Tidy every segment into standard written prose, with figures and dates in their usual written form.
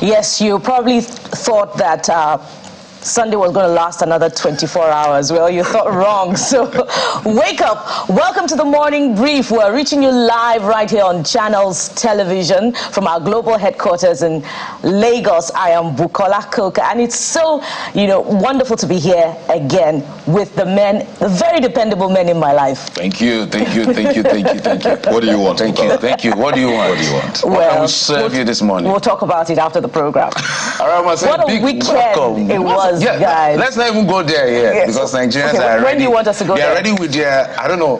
Yes, you probably thought that Sunday was going to last another 24 hours. Well, you thought wrong. So wake up. Welcome to the Morning Brief. We're reaching you live right here on Channels Television from our global headquarters in Lagos. I am Bukola Koka, and it's so, wonderful to be here again with the men, the very dependable men in my life. Thank you. What do you want? Thank you. What do you want? Well, what can we serve you this morning? We'll talk about it after the program. All right, what a weekend it was. Guys. Let's not even go there yet, because Nigerians are ready. When do you want us to go there? They're ready with their, I don't know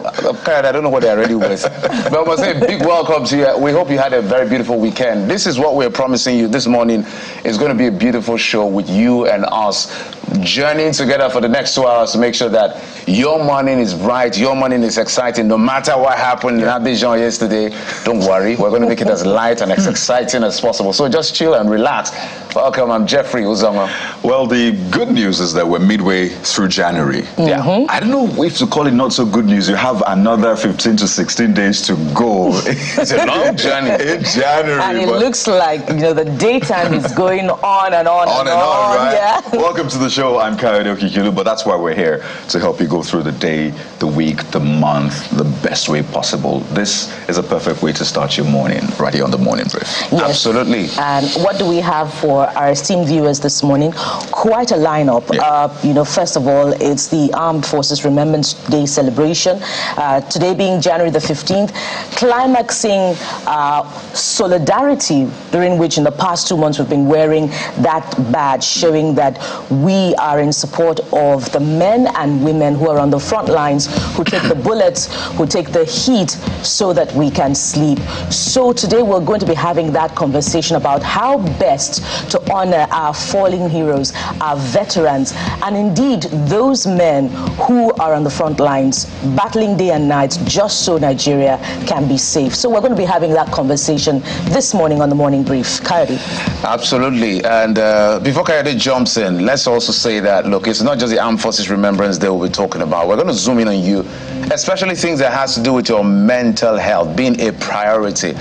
what they're ready with. But I must say, big welcome to you. We hope you had a very beautiful weekend. This is what we're promising you this morning. It's going to be a beautiful show with you and us, journeying together for the next 2 hours to make sure that your morning is bright, your morning is exciting. No matter what happened in Abuja yesterday, don't worry. We're going to make it as light and as exciting as possible. So just chill and relax. Welcome, I'm Jeffrey Uzoma. Well, the good news is that we're midway through January. Yeah. I don't know if to call it not so good news. You have another 15 to 16 days to go. It's a long journey. In January. And it looks like, the daytime is going on and on. On and on, right? Yeah. Welcome to the show. I'm Kayode Okikilu, but that's why we're here, to help you go through the day, the week, the month, the best way possible. This is a perfect way to start your morning, right here on the Morning Brief. Yes. Absolutely. And what do we have for our esteemed viewers this morning? Quite a lineup. Yeah. First of all, it's the Armed Forces Remembrance Day celebration. Today being January the 15th, climaxing solidarity, during which in the past 2 months we've been wearing that badge, showing that we are in support of the men and women who are on the front lines, who take the bullets, who take the heat so that we can sleep. So today we're going to be having that conversation about how best to honor our fallen heroes, our veterans, and indeed those men who are on the front lines, battling day and night just so Nigeria can be safe. So we're going to be having that conversation this morning on the Morning Brief. Coyote. Absolutely. And before Coyote jumps in, let's also say that, look, it's not just the Armed Forces Remembrance Day we'll be talking about. We're going to zoom in on you, especially things that has to do with your mental health being a priority.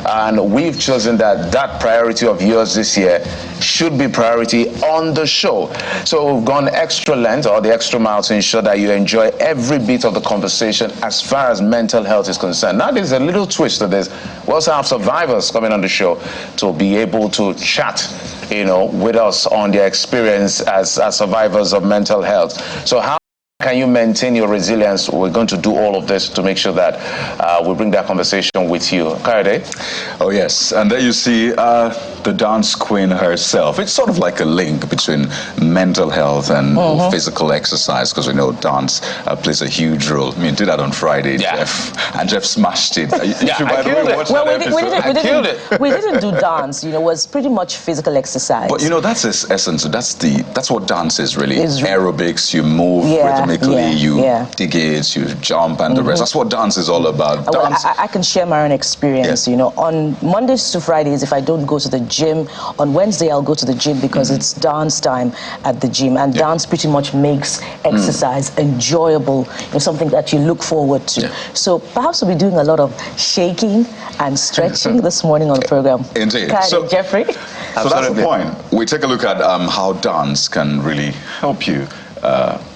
And we've chosen that priority of yours this year should be priority on the show. So we've gone extra length or the extra mile to ensure that you enjoy every bit of the conversation as far as mental health is concerned. Now there's a little twist to this. We also have survivors coming on the show to be able to chat with us on their experience as survivors of mental health. So how can you maintain your resilience? We're going to do all of this to make sure that we bring that conversation with you. Kayode? Oh, yes. And there you see the dance queen herself. It's sort of like a link between mental health and physical exercise, because we know dance plays a huge role. I mean, did that on Friday, Jeff. And Jeff smashed it. I killed it. We didn't do dance. It was pretty much physical exercise. But that's its essence. That's what dance is really. Aerobics, you move rhythmically, you dig it, you jump, and the rest. That's what dance is all about. Dance. I can share my own experience. On Mondays to Fridays, if I don't go to the gym, on Wednesday I'll go to the gym because it's dance time at the gym, and dance pretty much makes exercise enjoyable, something that you look forward to. So perhaps we'll be doing a lot of shaking and stretching this morning on the program. Indeed. So, Jeffrey? So that's the point. We take a look at how dance can really help you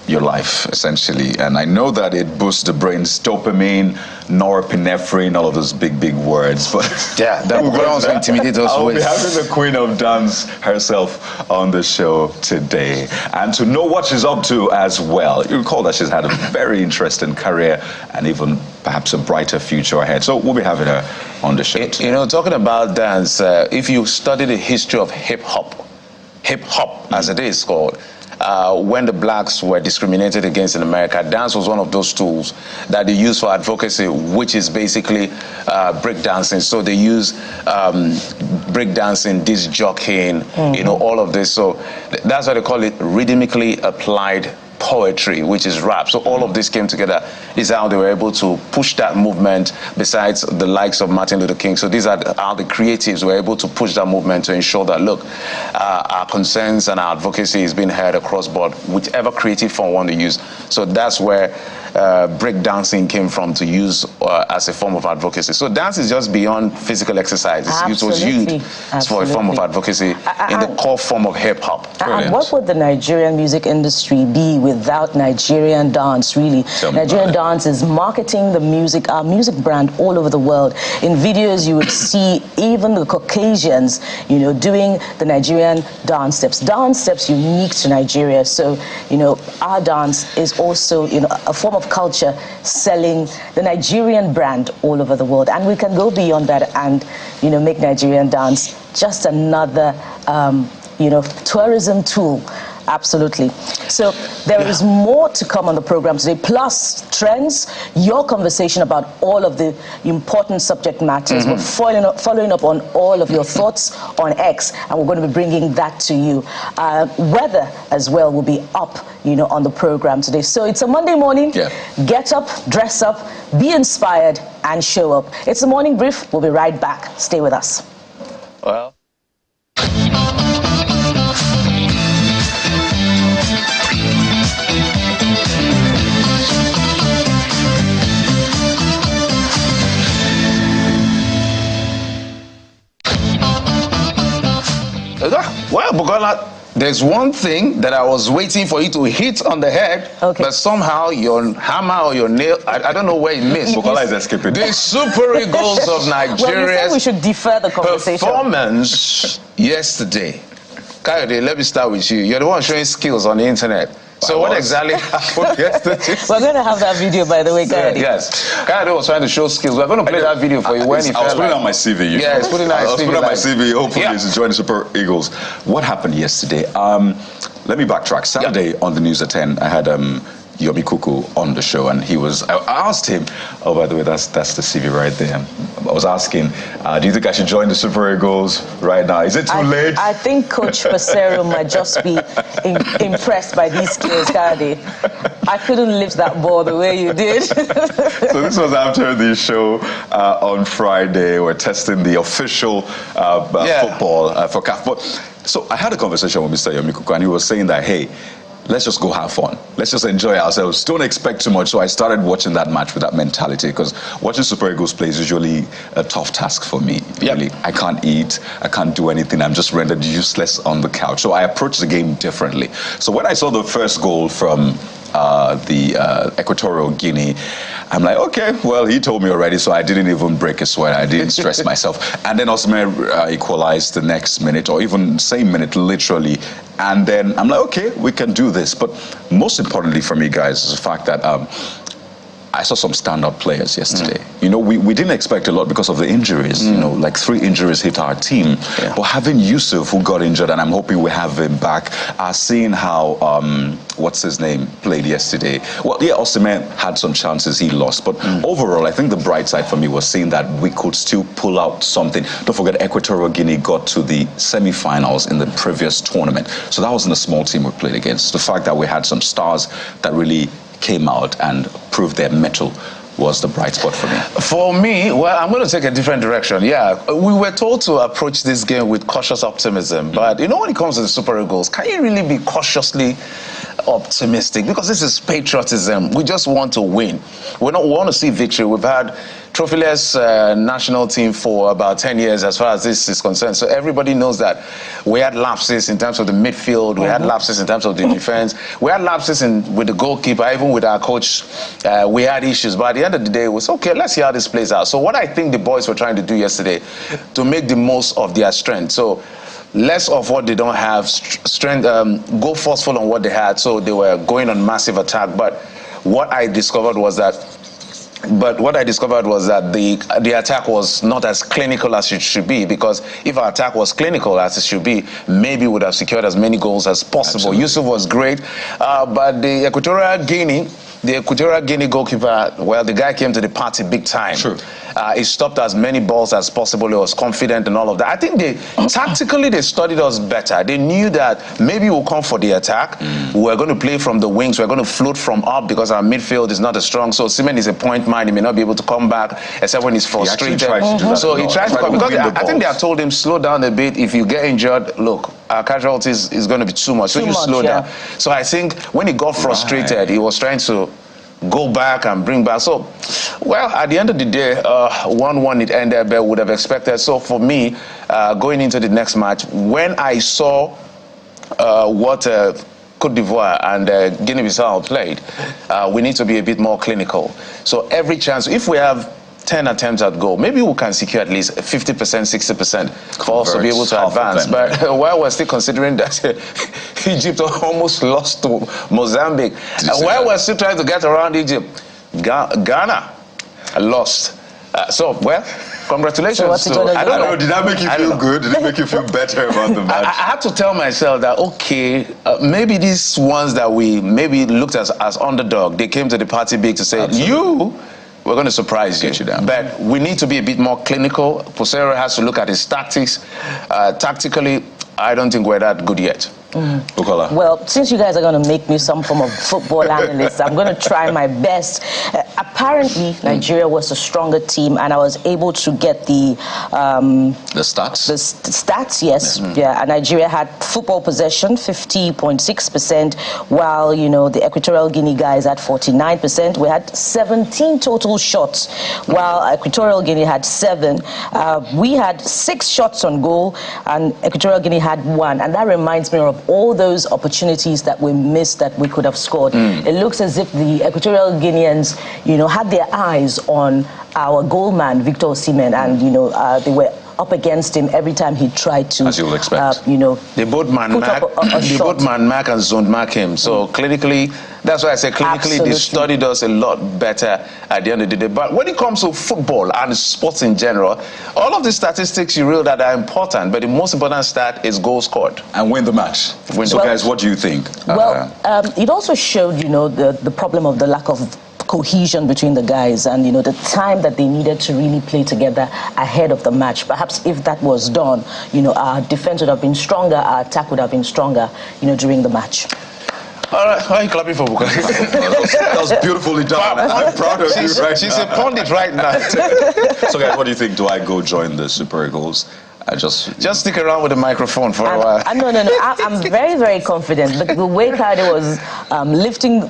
your life, essentially. And I know that it boosts the brain's dopamine, norepinephrine, all of those big words. But that will also intimidate us. I'll be having the queen of dance herself on the show today. And to know what she's up to as well. You recall that she's had a very interesting career and even perhaps a brighter future ahead. So we'll be having her on the show today. Talking about dance, if you study the history of hip-hop as it is called, when the blacks were discriminated against in America, dance was one of those tools that they used for advocacy, which is basically breakdancing. So they use breakdancing, disc jockeying, all of this. So that's why they call it rhythmically applied poetry, which is rap. So all of this came together. Is how they were able to push that movement, besides the likes of Martin Luther King. So these are how the creatives were able to push that movement to ensure that, look, our concerns and our advocacy is being heard across board, whichever creative form we want to use. So that's where breakdancing came from, to use as a form of advocacy. So dance is just beyond physical exercise. It was used for a form of advocacy in the core form of hip-hop. And what would the Nigerian music industry be without Nigerian dance, really? Nigerian dance is marketing the music, our music brand, all over the world. In videos, you would see even the Caucasians, you know, doing the Nigerian dance steps unique to Nigeria. So, you know, our dance is also, you know, a form of culture selling the Nigerian brand all over the world. And we can go beyond that and, you know, make Nigerian dance just another, you know, tourism tool. Absolutely. So there is more to come on the program today, plus trends, your conversation about all of the important subject matters. We're following up on all of your thoughts on X, and we're going to be bringing that to you. Weather as well will be up, you know, on the program today. So it's a Monday morning. Get up, dress up, be inspired, and show up. It's a morning brief. We'll be right back. Stay with us. Well. Well, Bukola, there's one thing that I was waiting for you to hit on the head, but somehow your hammer or your nail, I don't know where it missed. Bukola is escaping. The Super Eagles of Nigeria's well, you said we should defer the conversation. Performance yesterday. Kayode, let me start with you. You're the one showing skills on the internet. So what exactly happened yesterday? We're going to have that video, by the way, Kayode. Yes. Kayode was trying to show skills. We're going to play that video for you when he fell. I was putting on my CV. Yeah, he's putting on his CV. I was putting on my CV, hopefully, to join the Super Eagles. What happened yesterday? Let me backtrack. Saturday on the news at 10, I had Yomi Kuku on the show, and I asked him, oh, by the way, that's the CV right there. I was asking, do you think I should join the Super Eagles right now? Is it too late? I think Coach Pesero might just be impressed by these skills, Kayode. I couldn't lift that ball the way you did. So this was after the show on Friday. We're testing the official football for Kaffy. So I had a conversation with Mr. Yomi Kuku, and he was saying that, hey, let's just go have fun. Let's just enjoy ourselves. Don't expect too much. So I started watching that match with that mentality, because watching Super Eagles play is usually a tough task for me. Really, I can't eat. I can't do anything. I'm just rendered useless on the couch. So I approached the game differently. So when I saw the first goal from the Equatorial Guinea, I'm like, okay, well, he told me already, so I didn't even break a sweat. I didn't stress myself. And then Osimhen equalized the next minute, or even same minute, literally. And then I'm like, okay, we can do this. But most importantly for me, guys, is the fact that I saw some standout players yesterday. You know, we didn't expect a lot because of the injuries. You know, like 3 injuries hit our team. But having Yusuf, who got injured, and I'm hoping we have him back, seeing how, what's his name, played yesterday. Well, yeah, Osimhen had some chances he lost. But overall, I think the bright side for me was seeing that we could still pull out something. Don't forget, Equatorial Guinea got to the semi-finals in the previous tournament. So that wasn't a small team we played against. The fact that we had some stars that really came out and proved their mettle was the bright spot for me. For me, well, I'm going to take a different direction. Yeah, we were told to approach this game with cautious optimism, but you know, when it comes to the Super Eagles, can you really be cautiously optimistic? Because this is patriotism. We just want to win. We want to see victory. We've had trophyless national team for about 10 years as far as this is concerned. So everybody knows that we had lapses in terms of the midfield. We had lapses in terms of the defense. We had lapses with the goalkeeper, even with our coach. We had issues. But at the end of the day, it was, okay, let's see how this plays out. So what I think the boys were trying to do yesterday, to make the most of their strength. So less of what they don't have, strength, go forceful on what they had. So they were going on massive attack. But what I discovered was that the attack was not as clinical as it should be, because if our attack was clinical as it should be, maybe we would have secured as many goals as possible. Absolutely. Yusuf was great, but the Equatorial Guinea, the Equatorial Guinea goalkeeper, well, the guy came to the party big time. Sure. He stopped as many balls as possible. He was confident and all of that. I think tactically they studied us better. They knew that maybe we'll come for the attack. We're going to play from the wings. We're going to float from up because our midfield is not as strong. So Seaman is a point man. He may not be able to come back except when he's frustrated. He tried to do that. So he tried to come because I think they have balls. told him slow down a bit. If you get injured, look, our casualties is going to be too much. So you slow down. So I think when he got frustrated, he was trying to go back and bring back. So, well, at the end of the day, 1-1 it ended, but would have expected. So for me, going into the next match, when I saw what Cote d'Ivoire and Guinea-Bissau played, we need to be a bit more clinical. So every chance, if we have 10 attempts at goal, maybe we can secure at least 50%, 60% for us to be able to advance. But while we're still considering that Egypt almost lost to Mozambique, and while we're still trying to get around Egypt, Ghana lost. Congratulations. So I don't know, did that make you feel good? Did it make you feel better about the match? I had to tell myself that, okay, maybe these ones that we maybe looked as underdog, they came to the party big to say, we're going to surprise you. But we need to be a bit more clinical. Posero has to look at his tactics. Tactically, I don't think we're that good yet. Bukola. Well, since you guys are going to make me some form of football analyst, I'm going to try my best. Apparently, Nigeria was a stronger team, and I was able to get the stats. The stats, yes. Yeah, and Nigeria had football possession, 50.6%, while, the Equatorial Guinea guys had 49%. We had 17 total shots, while Equatorial Guinea had 7. We had 6 shots on goal, and Equatorial Guinea had 1. And that reminds me of all those opportunities that we missed that we could have scored. It looks as if the Equatorial Guineans, had their eyes on our goalman, Victor Osimhen, and, they were up against him every time he tried to, as you would expect. They both man mark and zone mark him. So clinically, that's why I say clinically they studied us a lot better at the end of the day. But when it comes to football and sports in general, all of the statistics you real that are important, but the most important stat is goals scored. And win the match. So guys, what do you think? Well, it also showed, the problem of the lack of cohesion between the guys and, the time that they needed to really play together ahead of the match. Perhaps if that was done, our defense would have been stronger, our attack would have been stronger, during the match. All right, why are you clapping for Bukola? That was beautifully done. I'm proud of you right She's now. a pundit right now. So guys, what do you think? Do I go join the Super Eagles? Just stick around with the microphone for a while. No. I'm very, very confident. The way Kade was lifting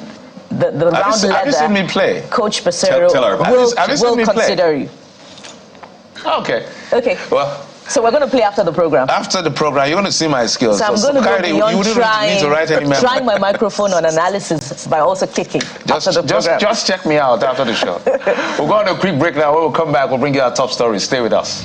the round leather. Have you seen me play? Coach Pesero will consider you. Okay. Well, so we're going to play after the program. After the program, you're going to see my skills. So I'm going to go beyond trying my microphone on analysis by also kicking after the program. Just check me out after the show. We'll go on a quick break now. When we'll come back, we'll bring you our top stories. Stay with us.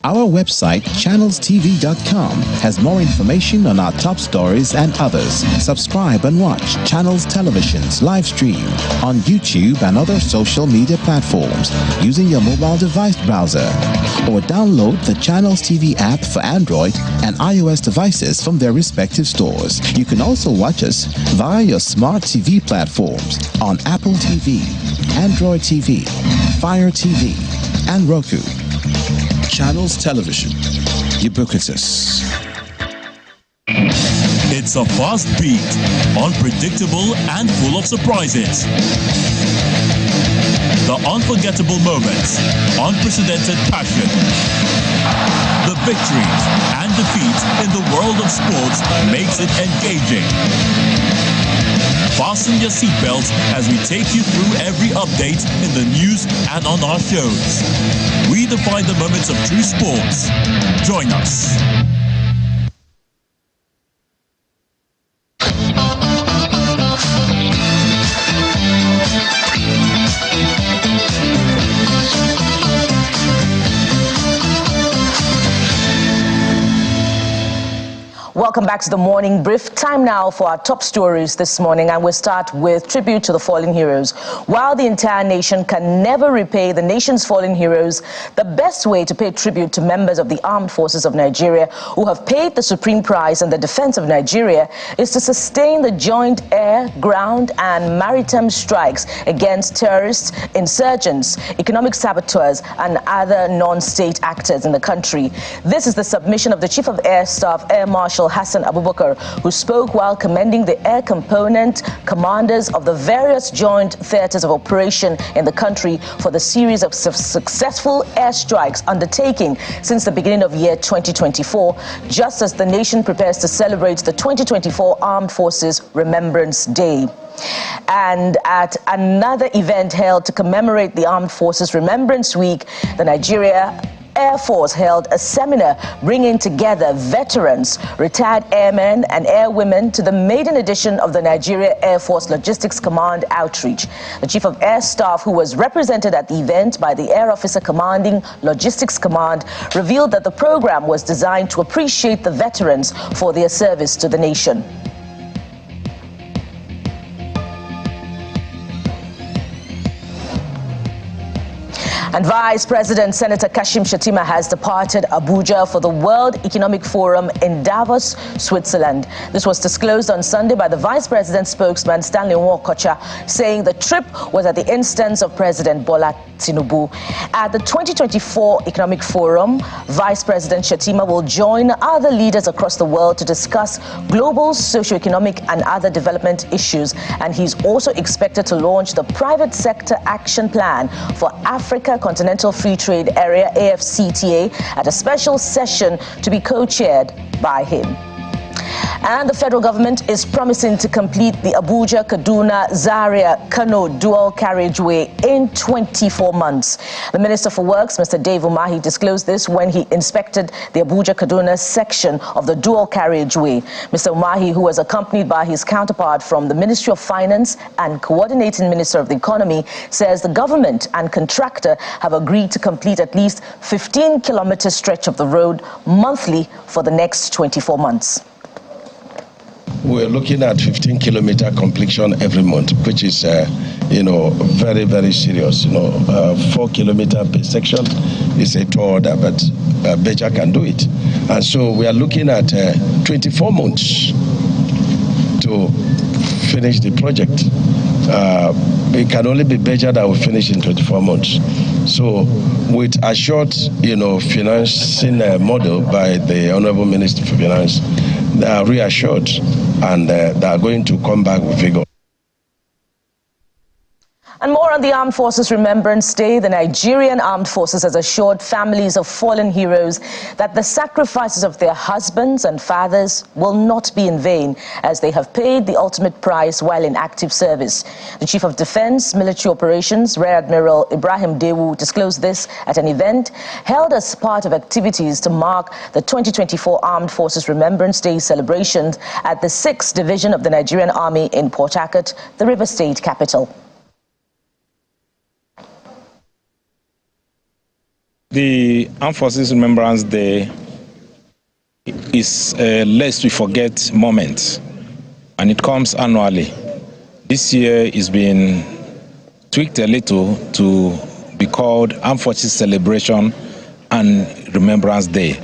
Our website, channelstv.com, has more information on our top stories and others. Subscribe and watch Channels Television's live stream on YouTube and other social media platforms using your mobile device browser. Or download the Channels TV app for Android and iOS devices from their respective stores. You can also watch us via your smart TV platforms on Apple TV, Android TV, Fire TV, and Roku. Channels Television, ubiquitous. It's a fast beat, unpredictable and full of surprises. The unforgettable moments, unprecedented passion. The victories and defeats in the world of sports makes it engaging. Fasten your seatbelts as we take you through every update in the news and on our shows. We define the moments of true sports. Join us. Welcome Welcome back to the Morning Brief. Time now for our top stories this morning, and we'll start with tribute to the fallen heroes. While the entire nation can never repay the nation's fallen heroes, the best way to pay tribute to members of the armed forces of Nigeria who have paid the supreme price in the defense of Nigeria is to sustain the joint air, ground and maritime strikes against terrorists, insurgents, economic saboteurs and other non-state actors in the country. This is the submission of the Chief of Air Staff, Air Marshal Hassan Abubakar, who spoke while commending the air component commanders of the various joint theaters of operation in the country for the series of successful airstrikes undertaken since the beginning of year 2024, just as the nation prepares to celebrate the 2024 Armed Forces Remembrance Day. And at another event held to commemorate the Armed Forces Remembrance Week, the Nigeria Air Force held a seminar bringing together veterans, retired airmen and airwomen to the maiden edition of the Nigeria Air Force Logistics Command Outreach. The Chief of Air Staff, who was represented at the event by the Air Officer Commanding Logistics Command, revealed that the program was designed to appreciate the veterans for their service to the nation. And Vice President Senator Kashim Shettima has departed Abuja for the World Economic Forum in Davos, Switzerland. This was disclosed on Sunday by the Vice President's spokesman, Stanley Nwokocha, saying the trip was at the instance of President Bola Tinubu. At the 2024 Economic Forum, Vice President Shettima will join other leaders across the world to discuss global socio-economic and other development issues. And he's also expected to launch the Private Sector Action Plan for Africa Continental Free Trade Area, AFCTA, at a special session to be co-chaired by him. And the federal government is promising to complete the Abuja, Kaduna, Zaria, Kano dual carriageway in 24 months. The Minister for Works, Mr. Dave Umahi, disclosed this when he inspected the Abuja-Kaduna section of the dual carriageway. Mr. Umahi, who was accompanied by his counterpart from the Ministry of Finance and Coordinating Minister of the Economy, says the government and contractor have agreed to complete at least 15-kilometer stretch of the road monthly for the next 24 months. We're looking at 15-kilometer completion every month, which is, very, very serious. 4 kilometer per section is a tall order, but Abuja can do it. And so we are looking at 24 months to finish the project. It can only be Abuja that will finish in 24 months. So with a short, financing model by the Honorable Minister for Finance, they are reassured and they are going to come back with vigor. And more on the Armed Forces Remembrance Day. The Nigerian Armed Forces has assured families of fallen heroes that the sacrifices of their husbands and fathers will not be in vain, as they have paid the ultimate price while in active service. The Chief of Defense, Military Operations, Rear Admiral Ibrahim Dewu, disclosed this at an event held as part of activities to mark the 2024 Armed Forces Remembrance Day celebrations at the 6th Division of the Nigerian Army in Port Harcourt, the River State capital. The Armed Forces Remembrance Day is a lest we forget moment, and it comes annually. This year is being tweaked a little to be called Armed Forces Celebration and Remembrance Day.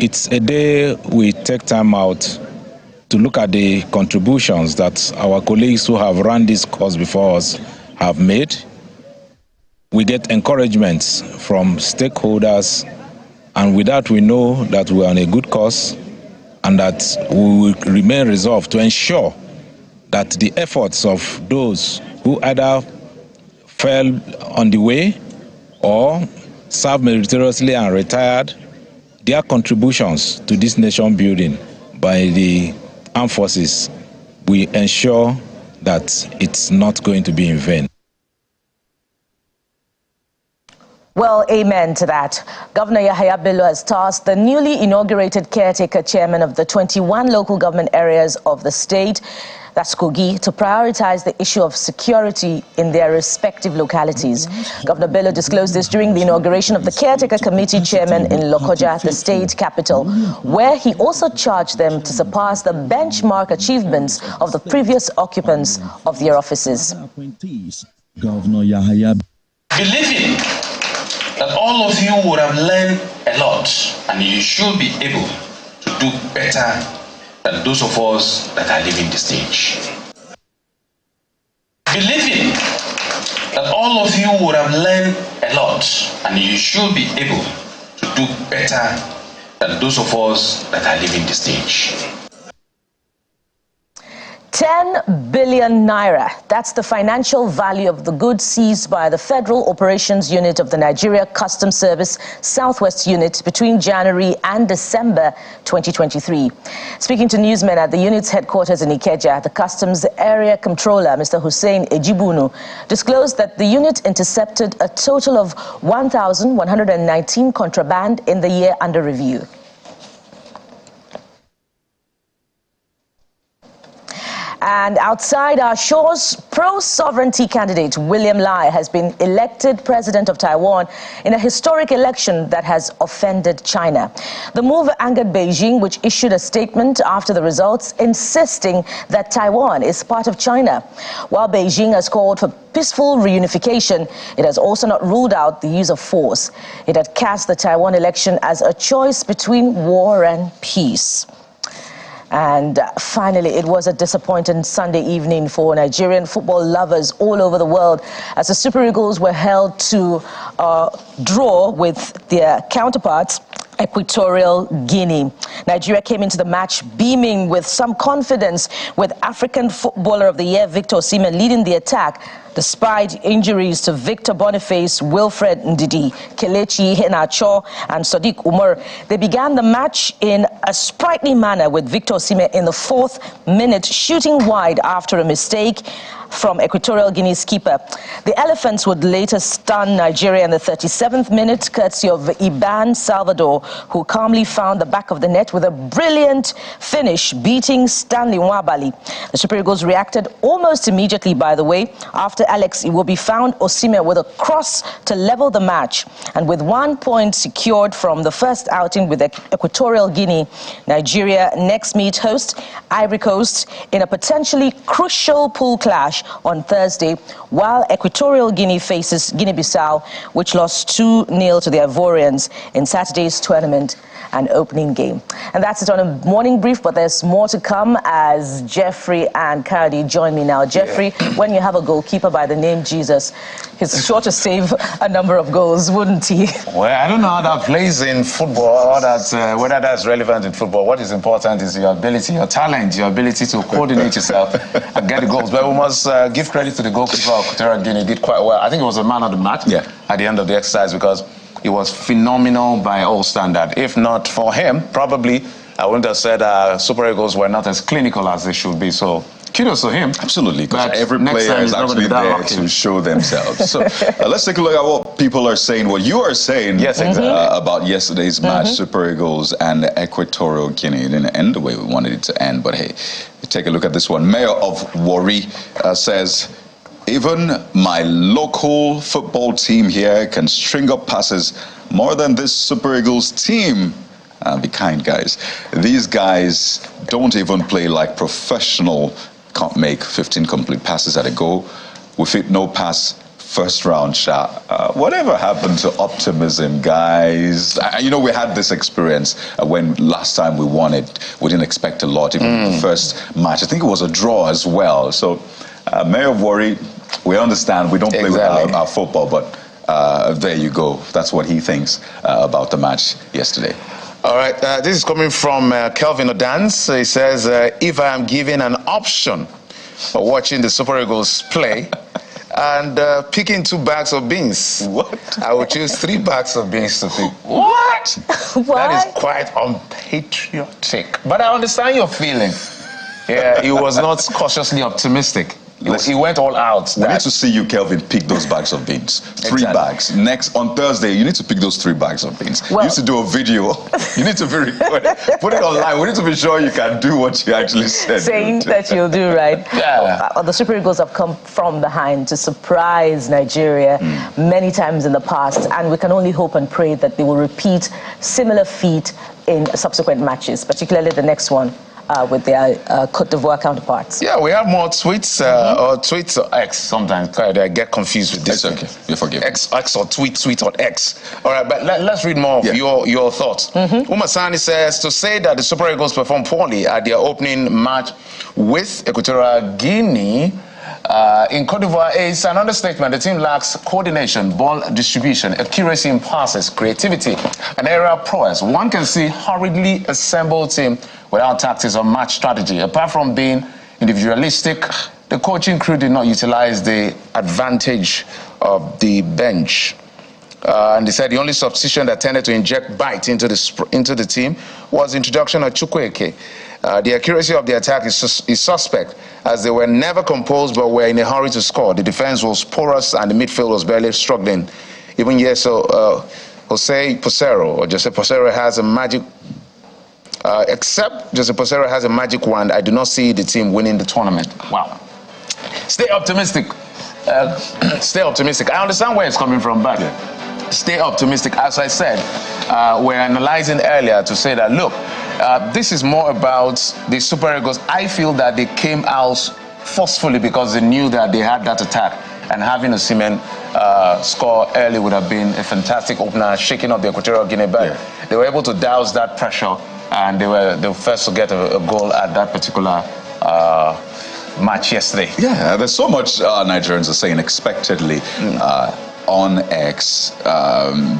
It's a day we take time out to look at the contributions that our colleagues who have run this course before us have made. We get encouragements from stakeholders, and with that we know that we are on a good course and that we will remain resolved to ensure that the efforts of those who either fell on the way or served meritoriously and retired, their contributions to this nation building by the armed forces, we ensure that it's not going to be in vain. Well, amen to that. Governor Yahaya Bello has tasked the newly inaugurated caretaker chairman of the 21 local government areas of the state, that's Kogi, to prioritize the issue of security in their respective localities. Governor Bello disclosed this during the inauguration of the caretaker committee chairman in Lokoja, the state capital, where he also charged them to surpass the benchmark achievements of the previous occupants of their offices. Governor Yahaya, believing that all of you would have learned a lot and you should be able to do better than those of us that are leaving the stage. Believing that all of you would have learned a lot and you should be able to do better than those of us that are leaving the stage. 10 billion naira. That's the financial value of the goods seized by the Federal Operations Unit of the Nigeria Customs Service Southwest Unit between January and December 2023. Speaking to newsmen at the unit's headquarters in Ikeja, the Customs Area Controller, Mr. Hussein Ejibunu, disclosed that the unit intercepted a total of 1,119 contraband in the year under review. And outside our shores, pro-sovereignty candidate William Lai has been elected president of Taiwan in a historic election that has offended China. The move angered Beijing, which issued a statement after the results, insisting that Taiwan is part of China. While Beijing has called for peaceful reunification, it has also not ruled out the use of force. It had cast the Taiwan election as a choice between war and peace. And finally, it was a disappointing Sunday evening for Nigerian football lovers all over the world as the Super Eagles were held to draw with their counterparts, Equatorial Guinea. Nigeria came into the match beaming with some confidence, with African Footballer of the Year Victor Osimhen leading the attack, despite injuries to Victor Boniface, Wilfred Ndidi, Kelechi Iheanacho, and Sadiq Umar. They began the match in a sprightly manner with Victor Osimhen in the 4th minute, shooting wide after a mistake from Equatorial Guinea's keeper. The Elephants would later stun Nigeria in the 37th minute, courtesy of Iban Salvador, who calmly found the back of the net with a brilliant finish, beating Stanley Nwabali. The Super Eagles reacted almost immediately, by the way, after Alex Iwobi found Osimhen with a cross to level the match. And with 1 point secured from the first outing with Equatorial Guinea, Nigeria next meet host Ivory Coast in a potentially crucial pool clash on Thursday, while Equatorial Guinea faces Guinea-Bissau, which lost 2-0 to the Ivorians in Saturday's tournament and opening game. And that's it on a morning brief, but there's more to come as Jeffrey and Kadi join me now. Jeffrey, when you have a goalkeeper by the name Jesus, he's sure to save a number of goals, wouldn't he? Well, I don't know how that plays in football, or that, whether that's relevant in football. What is important is your ability, your talent, your ability to coordinate yourself and get the goals. But we must give credit to the goalkeeper of Equatorial Guinea. He did quite well. I think it was a man of the match at the end of the exercise, because it was phenomenal by all standards. If not for him, probably I wouldn't have said Super Eagles were not as clinical as they should be. So kudos to him. Absolutely, because every player is actually there to show themselves. So let's take a look at what people are saying, what you are saying about yesterday's match, Super Eagles and Equatorial Guinea. It didn't end the way we wanted it to end, but hey, take a look at this one. Mayor of Warri says, even my local football team here can string up passes more than this Super Eagles team. Be kind, guys. These guys don't even play like professional. Can't make 15 complete passes at a go. With it, no pass, first round shot. Whatever happened to optimism, guys? You know, we had this experience when last time we won it. We didn't expect a lot. Even the first match, I think it was a draw as well. So, Mayor of Warri, we understand we don't play with our football, but there you go. That's what he thinks about the match yesterday. All right, this is coming from Kelvin Odance. He says, if I am given an option for watching the Super Eagles play and picking 2 bags of beans, I would choose 3 bags of beans to pick. What? That is quite unpatriotic. But I understand your feeling. Yeah, he was not cautiously optimistic. He went all out. We need to see you, Kelvin, pick those bags of beans. 3 bags. Next, on Thursday, you need to pick those 3 bags of beans. Well, you need to do a video. You need to be recorded. Put it online. We need to be sure you can do what you actually said. Saying that you'll do, right? Yeah. The Super Eagles have come from behind to surprise Nigeria many times in the past, and we can only hope and pray that they will repeat similar feat in subsequent matches, particularly the next one. With their Côte d'Ivoire counterparts. Yeah, we have more tweets or tweets or X sometimes. I get confused with this. It's okay. You forgive. X or tweet or X. All right, but let's read more of your thoughts. Umasani says, to say that the Super Eagles performed poorly at their opening match with Equatorial Guinea in Côte d'Ivoire is an understatement. The team lacks coordination, ball distribution, accuracy in passes, creativity, and aerial prowess. One can see hurriedly assembled team without tactics or match strategy. Apart from being individualistic, the coaching crew did not utilize the advantage of the bench. And they said the only substitution that tended to inject bite into the team was the introduction of Chukwueke. The accuracy of the attack is suspect, as they were never composed but were in a hurry to score. The defense was porous and the midfield was barely struggling. Even Jose Posero has a magic. Except Jose Posero has a magic wand, I do not see the team winning the tournament. Wow. Stay optimistic. Stay optimistic. I understand where it's coming from, but stay optimistic. As I said, we're analyzing earlier to say that, look, this is more about the Super Eagles. I feel that they came out forcefully because they knew that they had that attack, and having Osimhen score early would have been a fantastic opener, shaking up the Equatorial Guinea. But they were able to douse that pressure, and they were the first to get a goal at that particular match yesterday. Yeah, there's so much Nigerians are saying expectedly on X.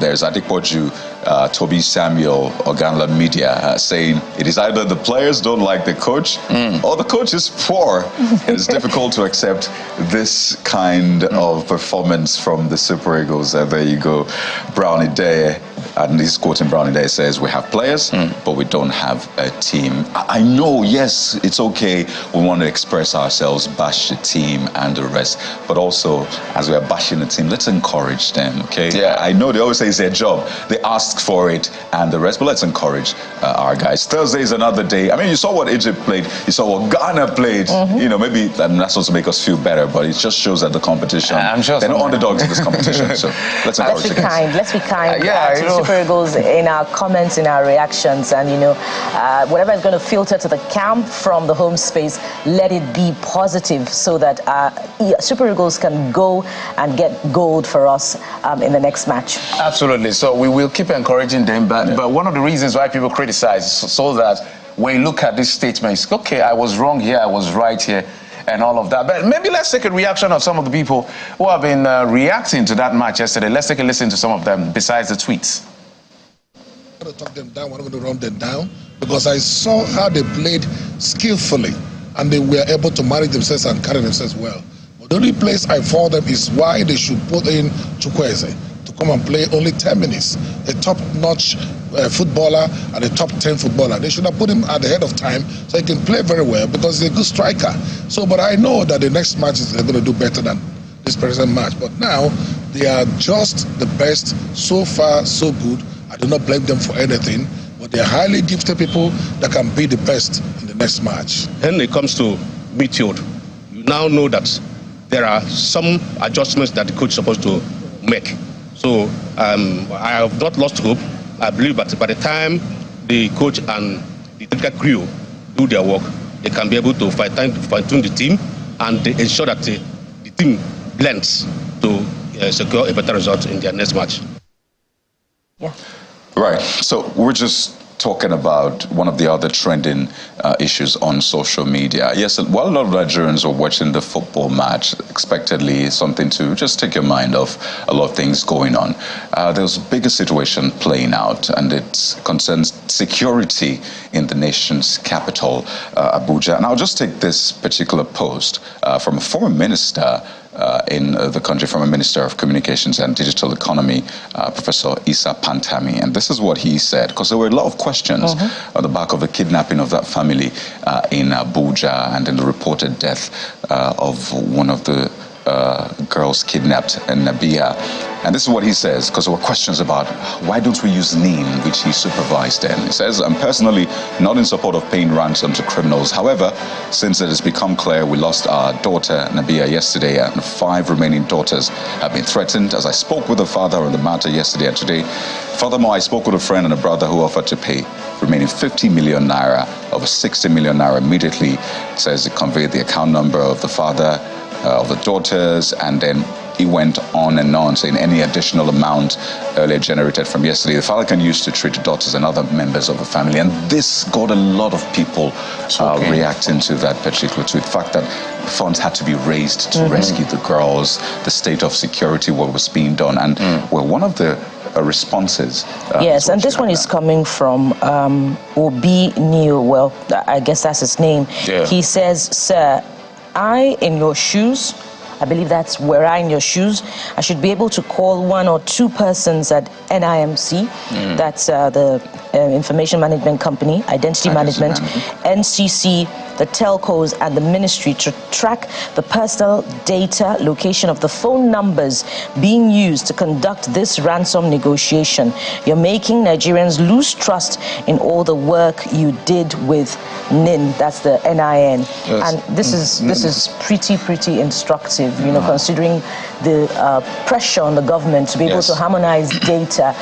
There's Adikpoju, Toby Samuel, Oganla Media saying it is either the players don't like the coach or the coach is poor. It's difficult to accept this kind of performance from the Super Eagles. There you go. Brownie Day, and he's quoting Brownie Day, says, we have players, but we don't have a team. I know, yes, it's okay. We want to express ourselves, bash the team and the rest. But also, as we are bashing the team, let's encourage them, okay? Yeah. I know they always say it's their job. They ask for it and the rest, but let's encourage our guys. Thursday is another day. I mean, you saw what Egypt played. You saw what Ghana played. You know, maybe that's supposed to make us feel better, but it just shows that the competition, I'm sure they're not underdogs in this competition. So let's encourage the guys. Let's be kind to the Super Eagles in our comments, in our reactions, and whatever is going to filter to the camp from the home space, let it be positive so that Super Eagles can go and get gold for us in the next match. Absolutely. So we will keep encouraging them, but one of the reasons why people criticize is so that when you look at this statement, it's okay, I was wrong here, I was right here, and all of that. But maybe let's take a reaction of some of the people who have been reacting to that match yesterday. Let's take a listen to some of them besides the tweets. I'm going to talk them down, I'm going to run them down, because I saw how they played skillfully and they were able to manage themselves and carry themselves well. But the only place I fault them is why they should put in Chukwueze to come and play only 10 minutes. A top-notch footballer and a top 10 footballer. They should have put him at the head of time so he can play very well, because he's a good striker. So, but I know that the next match they're going to do better than this present match. But now they are just the best. So far, so good. I do not blame them for anything, but they are highly gifted people that can be the best in the next match. When it comes to midfield, you now know that there are some adjustments that the coach is supposed to make. So I have not lost hope. I believe that by the time the coach and the technical crew do their work, they can be able to fine-tune the team and they ensure that the team blends to secure a better result in their next match. Yeah. Right. So we're just talking about one of the other trending issues on social media. Yes, while a lot of Nigerians are watching the football match, expectedly something to just take your mind off a lot of things going on. There's a bigger situation playing out, and it concerns security in the nation's capital, Abuja. And I'll just take this particular post from a former minister in the country from a Minister of Communications and Digital Economy, Professor Issa Pantami. And this is what he said, because there were a lot of questions on the back of the kidnapping of that family in Abuja and in the reported death of one of the girls kidnapped in Nabia. And this is what he says, because there were questions about why don't we use NIN, which he supervised then. He says, I'm personally not in support of paying ransom to criminals. However, since it has become clear we lost our daughter Nabia yesterday and 5 remaining daughters have been threatened, as I spoke with the father on the matter yesterday and today. Furthermore, I spoke with a friend and a brother who offered to pay remaining 50 million naira over 60 million naira immediately. It says it conveyed the account number of the father, of the daughters, and then he went on and on, saying any additional amount earlier generated from yesterday, the father can use to treat the daughters and other members of the family. And this got a lot of people reacting to that particular tweet. The fact that funds had to be raised to rescue the girls, the state of security, what was being done, and well, one of the responses. Yes, and this one is coming from Obi Neo. Well, I guess that's his name. Yeah. He says, "Sir, I in your shoes." I believe that's where I in your shoes. I should be able to call 1 or 2 persons at NIMC. That's the Information Management Company, Identity Management, NCC, the telcos, and the ministry to track the personal data location of the phone numbers being used to conduct this ransom negotiation. You're making Nigerians lose trust in all the work you did with NIN. That's the NIN. Yes. And this is pretty instructive, you know, considering the pressure on the government to be able to harmonize data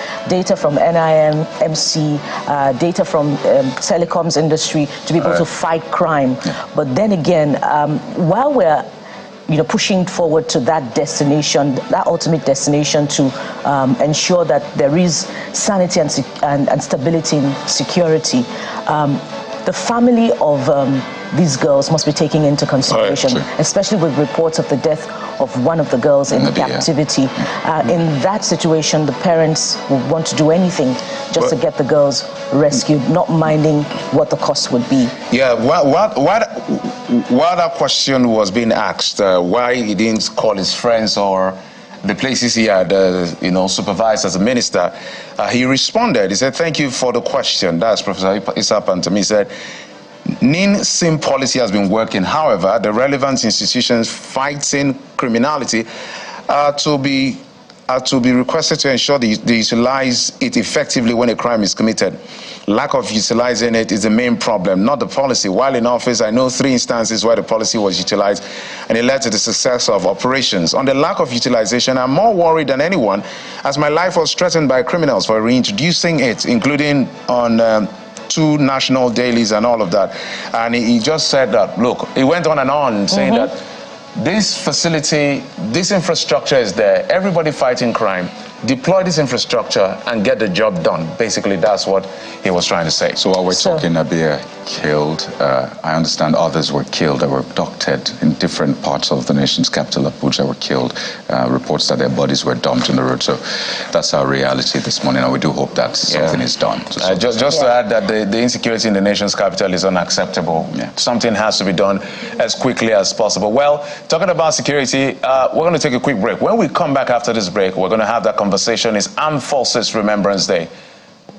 from NIMC, data from telecoms industry, to be able to fight crime. But then again, while we're pushing forward to that destination, that ultimate destination, to ensure that there is sanity and stability and security, the family of these girls must be taken into consideration, especially with reports of the death of one of the girls in captivity. In that situation, the parents would want to do anything just to get the girls rescued, not minding what the cost would be. Yeah, while that question was being asked, why he didn't call his friends or the places he had, supervised as a minister, he responded. He said, "Thank you for the question." That's Professor Issa Pantami. He said, "NIN SIM policy has been working. However, the relevant institutions fighting criminality are to be requested to ensure they utilize it effectively when a crime is committed. Lack of utilizing it is the main problem, not the policy. While in office, I know 3 instances where the policy was utilized and it led to the success of operations. On the lack of utilization, I'm more worried than anyone, as my life was threatened by criminals for reintroducing it, including on 2 national dailies and all of that." And he just said that, look, he went on and on saying that this facility, this infrastructure is there, everybody fighting crime, deploy this infrastructure and get the job done. Basically, that's what he was trying to say. So while we're talking Nabia killed, I understand others were killed that were abducted in different parts of the nation's capital, Abuja, were killed. Reports that their bodies were dumped in the road. So that's our reality this morning, and we do hope that something is done. Just to add that the insecurity in the nation's capital is unacceptable. Something has to be done as quickly as possible. Well, talking about security, we're going to take a quick break. When we come back after this break, we're going to have that conversation. It's Armed Forces Remembrance Day.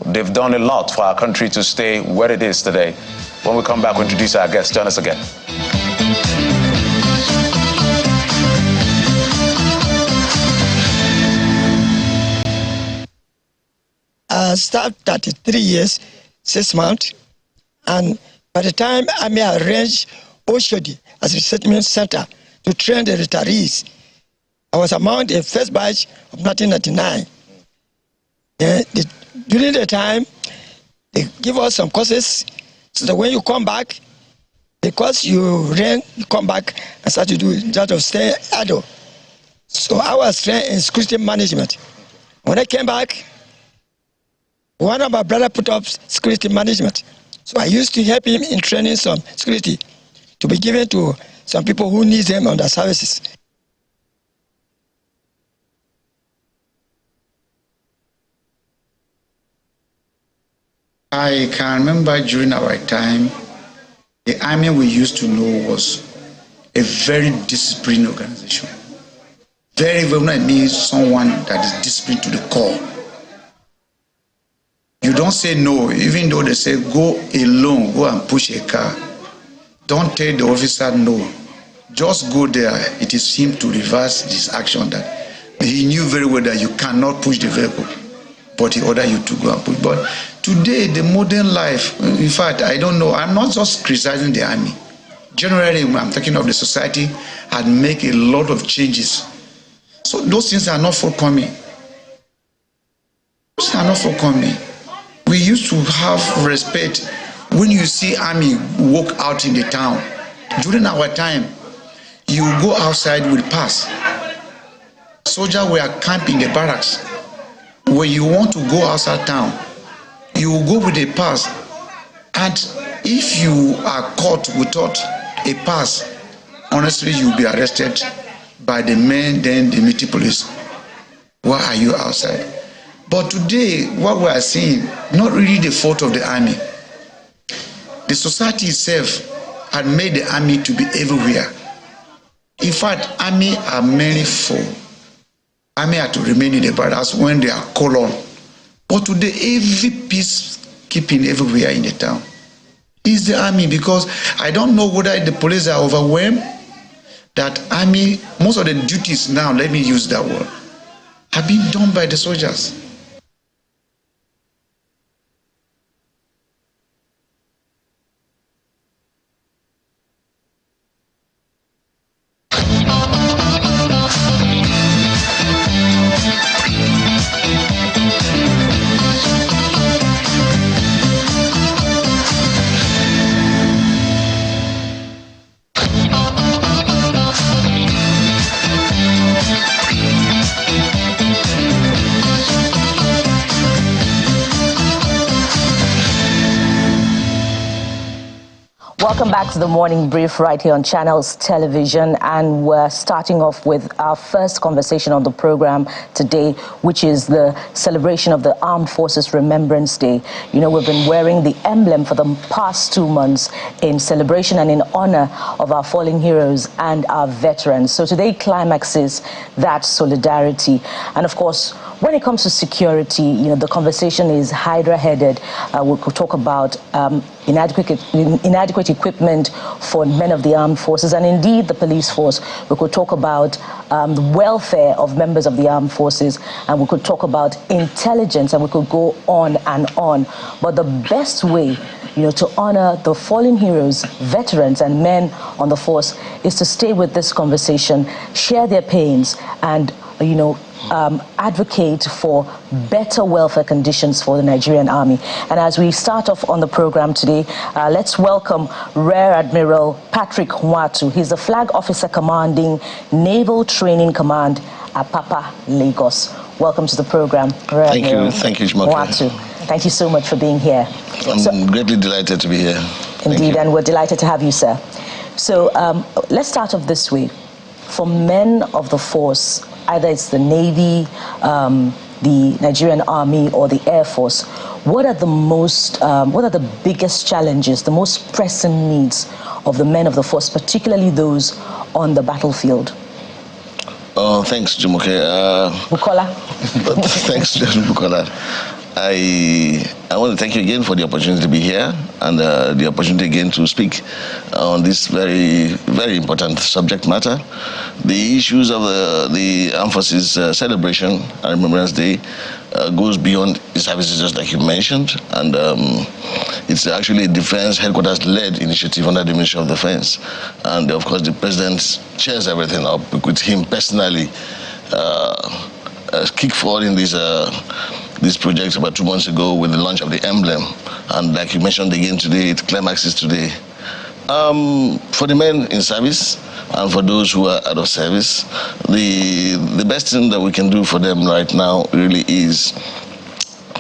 They've done a lot for our country to stay where it is today. When we come back, we'll introduce our guests. Join us again. I started 33 years, 6 months, and by the time I may arrange Oshodi as a resettlement center to train the retirees, I was among the first batch of 1999. During the time, they give us some courses so that when you come back, the course you ran, you come back and start to do that of stay idle. So I was trained in security management. When I came back, one of my brother put up security management. So I used to help him in training some security to be given to some people who need them on their services. I can remember during our time, the army we used to know was a very disciplined organization. very, very, when I mean someone that is disciplined to the core. You don't say no, even though they say go alone, go and push a car. Don't tell the officer no. Just go there. It is him to reverse this action that he knew very well that you cannot push the vehicle, but he ordered you to go and push. But today, the modern life, in fact, I don't know, I'm not just criticizing the army. Generally, when I'm talking of the society, had made a lot of changes. So those things are not forthcoming. Those are not forthcoming. We used to have respect when you see army walk out in the town. During our time, you go outside with pass. Soldiers were camping in the barracks. When you want to go outside town, you will go with a pass. And if you are caught without a pass, honestly, you'll be arrested by the men, then the military police. Why are you outside? But today, what we are seeing, not really the fault of the army. The society itself had made the army to be everywhere. In fact, army are mainly for army are to remain in the barracks when they are called on. But today, every peacekeeping everywhere in the town is the army, because I don't know whether the police are overwhelmed. That army, most of the duties now, let me use that word, have been done by the soldiers. Welcome back to the Morning Brief right here on Channels Television, and we're starting off with our first conversation on the program today, which is the celebration of the Armed Forces Remembrance Day. You know, we've been wearing the emblem for the past 2 months in celebration and in honor of our fallen heroes and our veterans. So today climaxes that solidarity. And of course, when it comes to security, you know, the conversation is hydra-headed. We could talk about inadequate equipment for men of the armed forces and indeed the police force. We could talk about the welfare of members of the armed forces, and we could talk about intelligence, and we could go on and on. But the best way, you know, to honor the fallen heroes, veterans and men on the force is to stay with this conversation, share their pains, and, you know, advocate for better welfare conditions for the Nigerian Army. And as we start off on the program today, let's welcome Rear Admiral Patrick Nwatu. He's the Flag Officer Commanding Naval Training Command, Apapa, Lagos. Welcome to the program, Rear Admiral. Thank you, Nwatu. Thank you so much for being here. I'm greatly delighted to be here. Indeed, and we're delighted to have you, sir. So let's start off this way. For men of the force, either it's the Navy, the Nigerian Army, or the Air Force, what are the biggest challenges, the most pressing needs of the men of the force, particularly those on the battlefield? Thanks, Jumoke. Bukola. Thanks, Bukola. I want to thank you again for the opportunity to be here and the opportunity again to speak on this very, very important subject matter. The issues of the Armed Forces celebration and Remembrance Day goes beyond the services, just like you mentioned, and it's actually a defense headquarters-led initiative under the Ministry of Defense. And of course, the President chairs everything up with him personally kick forward in this project about 2 months ago with the launch of the emblem. And like you mentioned again today, it climaxes today. For the men in service and for those who are out of service, the best thing that we can do for them right now really is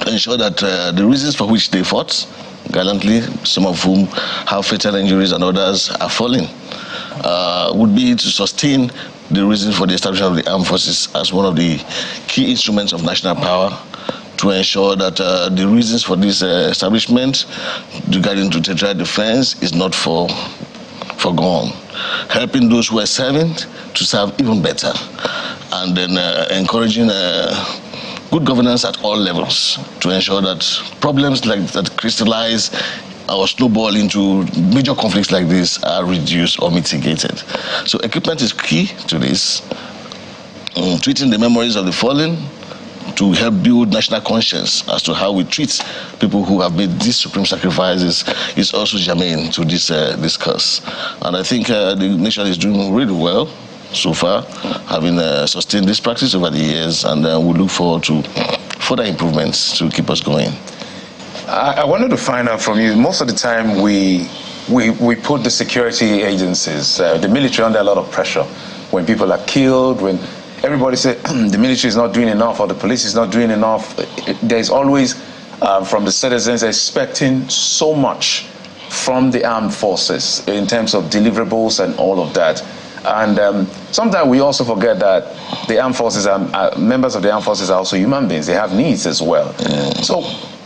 ensure that the reasons for which they fought gallantly, some of whom have fatal injuries and others are falling, would be to sustain the reason for the establishment of the armed forces as one of the key instruments of national power, to ensure that the reasons for this establishment regarding to territorial defense is not forgone, helping those who are serving to serve even better. and then encouraging good governance at all levels to ensure that problems like that crystallize or snowball into major conflicts like this are reduced or mitigated. So equipment is key to this. Treating the memories of the fallen to help build national conscience as to how we treat people who have made these supreme sacrifices is also germane to this discourse. And I think the nation is doing really well so far, having sustained this practice over the years, and we look forward to further improvements to keep us going. I wanted to find out from you, most of the time we put the security agencies, the military, under a lot of pressure. When people are killed, when everybody says the military is not doing enough or the police is not doing enough, there's always, from the citizens, expecting so much from the armed forces in terms of deliverables and all of that. And sometimes we also forget that the armed forces, members of the armed forces are also human beings. They have needs as well. So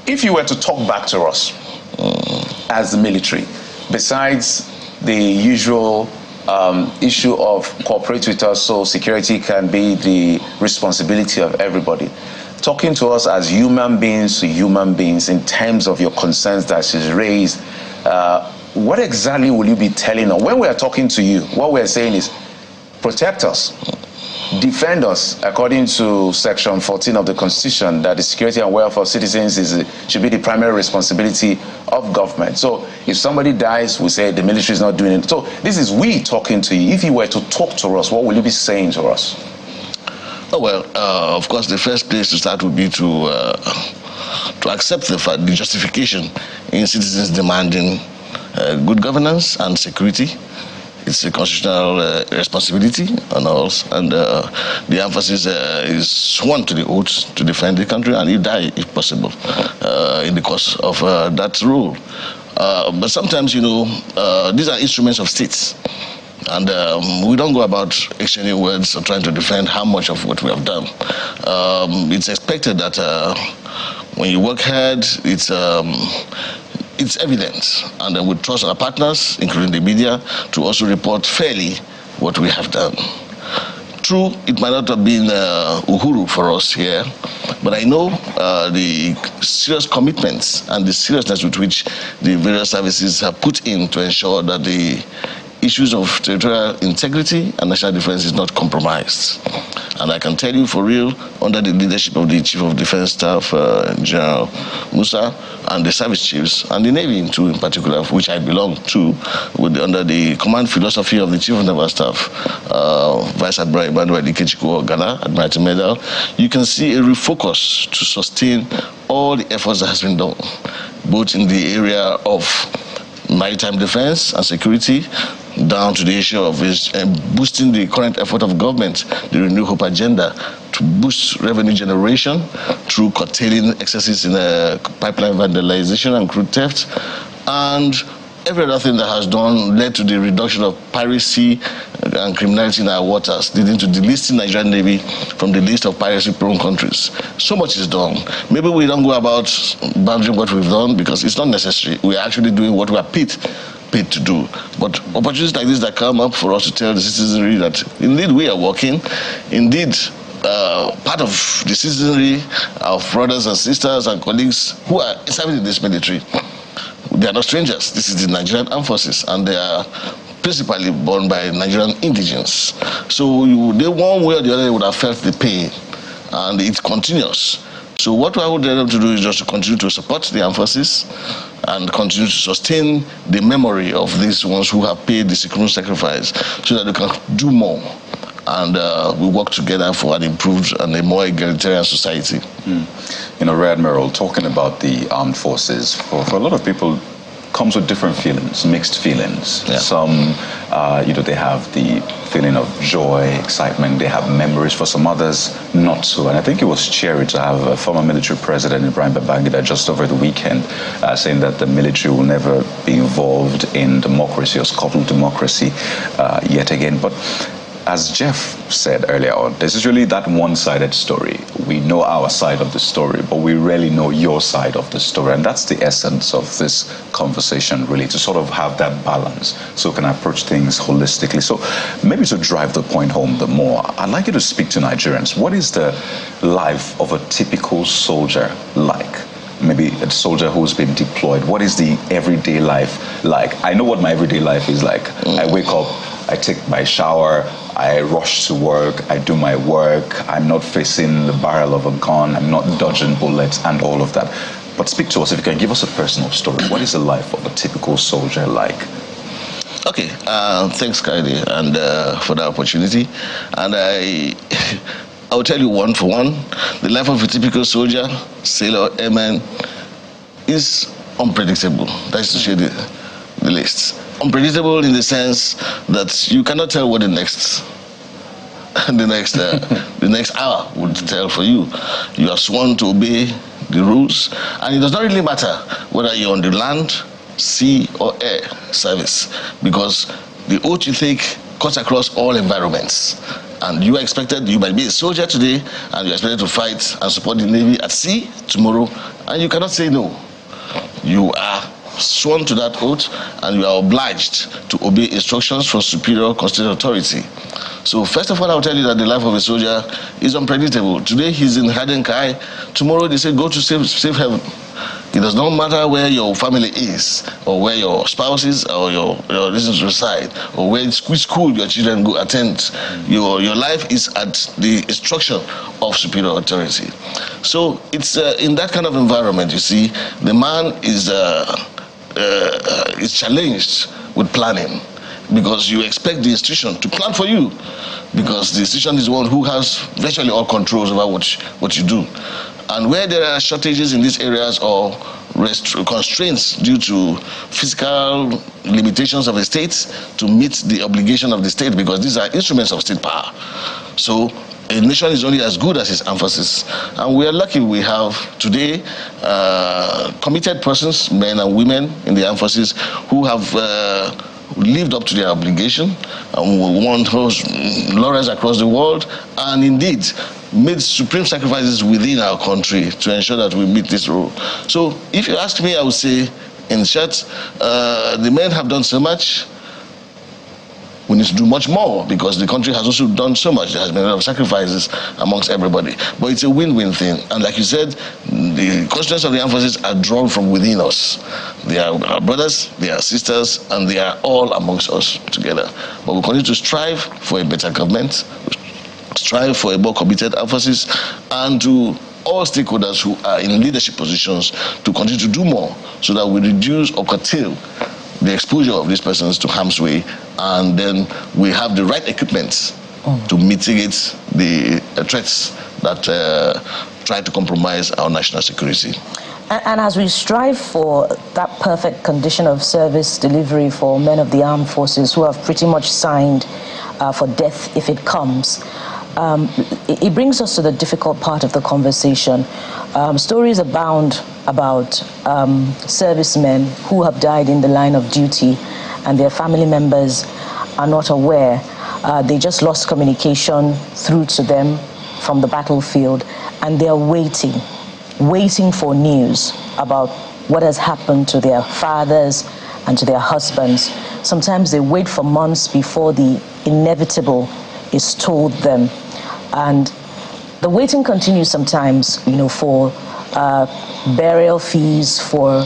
if you were to talk back to us as the military, besides the usual issue of cooperate with us so security can be the responsibility of everybody, talking to us as human beings to human beings in terms of your concerns that is raised, what exactly will you be telling us? When we are talking to you, what we are saying is protect us, defend us according to Section 14 of the Constitution, that the security and welfare of citizens should be the primary responsibility of government. So if somebody dies, we say the military is not doing it. So this is we talking to you. If you were to talk to us, what will you be saying to us? Oh, well, of course, the first place to start would be to accept the justification in citizens demanding good governance and security. It's a constitutional responsibility on us, and the emphasis is sworn to the oath to defend the country, and you die, if possible, in the course of that rule. But sometimes, you know, these are instruments of states, and we don't go about exchanging words or trying to defend how much of what we have done. It's expected that when you work hard, it's evident, and then we trust our partners, including the media, to also report fairly what we have done. True, it might not have been uhuru for us here, but I know the serious commitments and the seriousness with which the various services have put in to ensure that the issues of territorial integrity and national defense is not compromised. And I can tell you for real, under the leadership of the Chief of Defense Staff, General Musa, and the service chiefs, and the Navy too in particular, which I belong to, under the command philosophy of the Chief of Naval Staff, Vice Admiral Emmanuel Ikechukwu Ghana, Admiralty Medal, you can see a refocus to sustain all the efforts that has been done, both in the area of maritime defense and security, down to the issue of boosting the current effort of government, the Renew Hope agenda, to boost revenue generation through curtailing excesses in pipeline vandalization and crude theft, and every other thing that has led to the reduction of piracy and criminality in our waters, leading to delisting Nigerian Navy from the list of piracy-prone countries. So much is done. Maybe we don't go about bounding what we've done because it's not necessary. We're actually doing what we are paid to do. But opportunities like this that come up for us to tell the citizenry that indeed we are working, indeed part of the citizenry, our brothers and sisters and colleagues who are serving in this military, they are not strangers. This is the Nigerian Armed Forces, and they are principally born by Nigerian indigenes. So they one way or the other would have felt the pain, and it continues. So what I would tell them to do is just to continue to support the armed forces and continue to sustain the memory of these ones who have paid the supreme sacrifice so that they can do more. And we work together for an improved and a more egalitarian society. You know, Rear Admiral, talking about the armed forces, for a lot of people, comes with different feelings, mixed feelings. Yeah. Some, they have the feeling of joy, excitement, they have memories. For some others, not so. And I think it was cheery to have a former military president, Ibrahim Babangida, just over the weekend, saying that the military will never be involved in democracy or scuttle democracy yet again. But as Jeff said earlier on, there's usually that one-sided story. We know our side of the story, but we rarely know your side of the story. And that's the essence of this conversation, really, to sort of have that balance so we can approach things holistically. So maybe to drive the point home the more, I'd like you to speak to Nigerians. What is the life of a typical soldier like? Maybe a soldier who's been deployed. What is the everyday life like? I know what my everyday life is like. I wake up, I take my shower, I rush to work, I do my work, I'm not facing the barrel of a gun, I'm not dodging bullets and all of that. But speak to us, if you can give us a personal story. What is the life of a typical soldier like? Okay, thanks, Kaide, and for the opportunity. And I will tell you one for one, the life of a typical soldier, sailor, airman, is unpredictable. That's to say the least. Unpredictable in the sense that you cannot tell what the next hour would tell for you. You are sworn to obey the rules, and it does not really matter whether you're on the land, sea, or air service, because the oath you take cuts across all environments. And you might be a soldier today, and you're expected to fight and support the Navy at sea tomorrow, and you cannot say no. You are sworn to that oath, and you are obliged to obey instructions from superior constitutional authority. So first of all, I'll tell you that the life of a soldier is unpredictable. Today he's in Hadenkai, tomorrow they say go to safe heaven. It does not matter where your family is, or where your spouse is, or your residence reside, or which school your children go attend. Your life is at the instruction of superior authority. So it's in that kind of environment, you see, the man is challenged with planning, because you expect the institution to plan for you, because the institution is the one who has virtually all controls over what you do. And where there are shortages in these areas or constraints due to physical limitations of the state to meet the obligation of the state, because these are instruments of state power. So a nation is only as good as its armed forces. And we are lucky we have today committed persons, men and women in the armed forces, who have lived up to their obligation and won laurels across the world, and indeed made supreme sacrifices within our country to ensure that we meet this role. So if you ask me, I would say, in short, the men have done so much. We need to do much more, because the country has also done so much. There has been a lot of sacrifices amongst everybody. But it's a win-win thing. And like you said, the constituents of the armed forces are drawn from within us. They are our brothers, they are sisters, and they are all amongst us together. But we continue to strive for a better government, strive for a more committed armed forces, and to all stakeholders who are in leadership positions to continue to do more, so that we reduce or curtail the exposure of these persons to harm's way, and then we have the right equipment to mitigate the threats that try to compromise our national security. And as we strive for that perfect condition of service delivery for men of the armed forces who have pretty much signed for death if it comes, it brings us to the difficult part of the conversation. Stories abound about servicemen who have died in the line of duty, and their family members are not aware. They just lost communication through to them from the battlefield, and they're waiting for news about what has happened to their fathers and to their husbands. Sometimes they wait for months before the inevitable is told them. And the waiting continues sometimes, for burial fees, for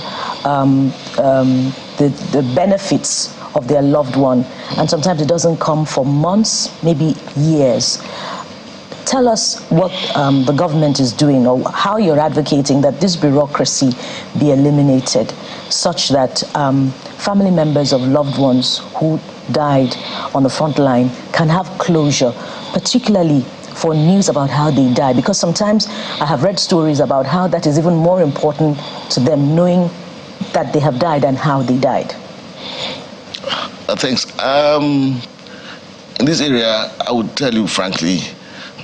the benefits of their loved one. And sometimes it doesn't come for months, maybe years. Tell us what the government is doing, or how you're advocating that this bureaucracy be eliminated, such that family members of loved ones who died on the front line can have closure, particularly for news about how they died. Because sometimes I have read stories about how that is even more important to them, knowing that they have died and how they died. Thanks. In this area, I would tell you frankly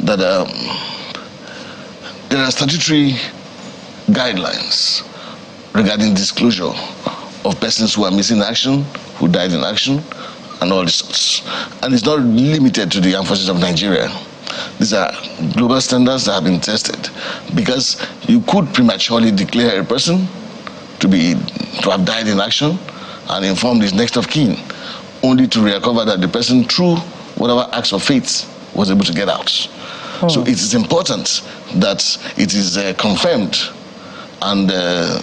that there are statutory guidelines regarding disclosure of persons who are missing in action, who died in action, and all this sorts. And it's not limited to the armed forces of Nigeria. These are global standards that have been tested, because you could prematurely declare a person to have died in action and inform his next of kin, only to recover that the person, through whatever acts of faith, was able to get out. So it is important that it is confirmed, and the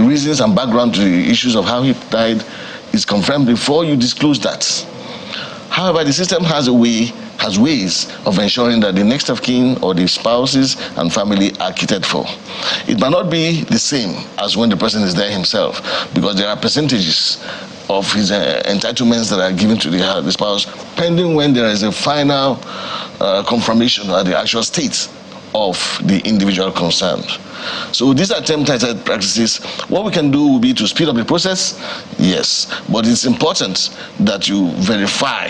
reasons and background to the issues of how he died is confirmed before you disclose that. However, the system has ways of ensuring that the next of kin or the spouses and family are catered for. It might not be the same as when the person is there himself, because there are percentages of his entitlements that are given to the spouse, pending when there is a final confirmation of the actual state of the individual concerned. So these are templated practices. What we can do will be to speed up the process, yes, but it's important that you verify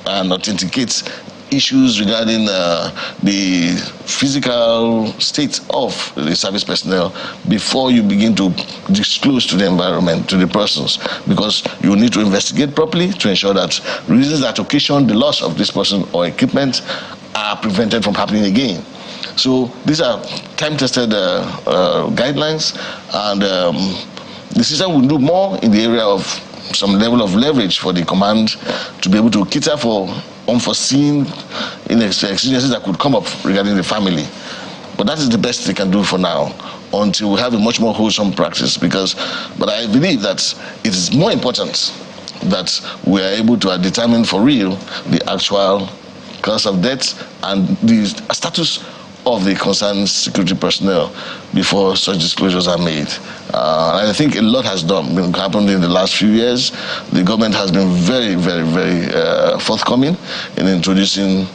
and authenticate issues regarding the physical state of the service personnel before you begin to disclose to the environment, to the persons, because you need to investigate properly to ensure that reasons that occasion the loss of this person or equipment are prevented from happening again. So these are time-tested guidelines, and the system will do more in the area of some level of leverage for the command to be able to cater for unforeseen exigencies that could come up regarding the family. But that is the best they can do for now, until we have a much more wholesome practice. But I believe that it is more important that we are able to determine for real the actual cause of death and the status of the concerned security personnel before such disclosures are made. I think a lot has happened in the last few years. The government has been very, very, very forthcoming in introducing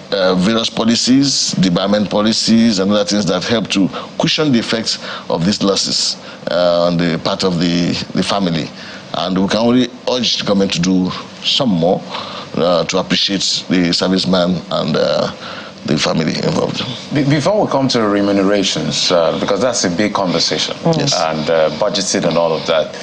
various policies, debarment policies, and other things that help to cushion the effects of these losses on the part of the family. And we can only urge the government to do some more to appreciate the serviceman and the family involved. Before we come to remunerations, because that's a big conversation, yes, and budgeting and all of that,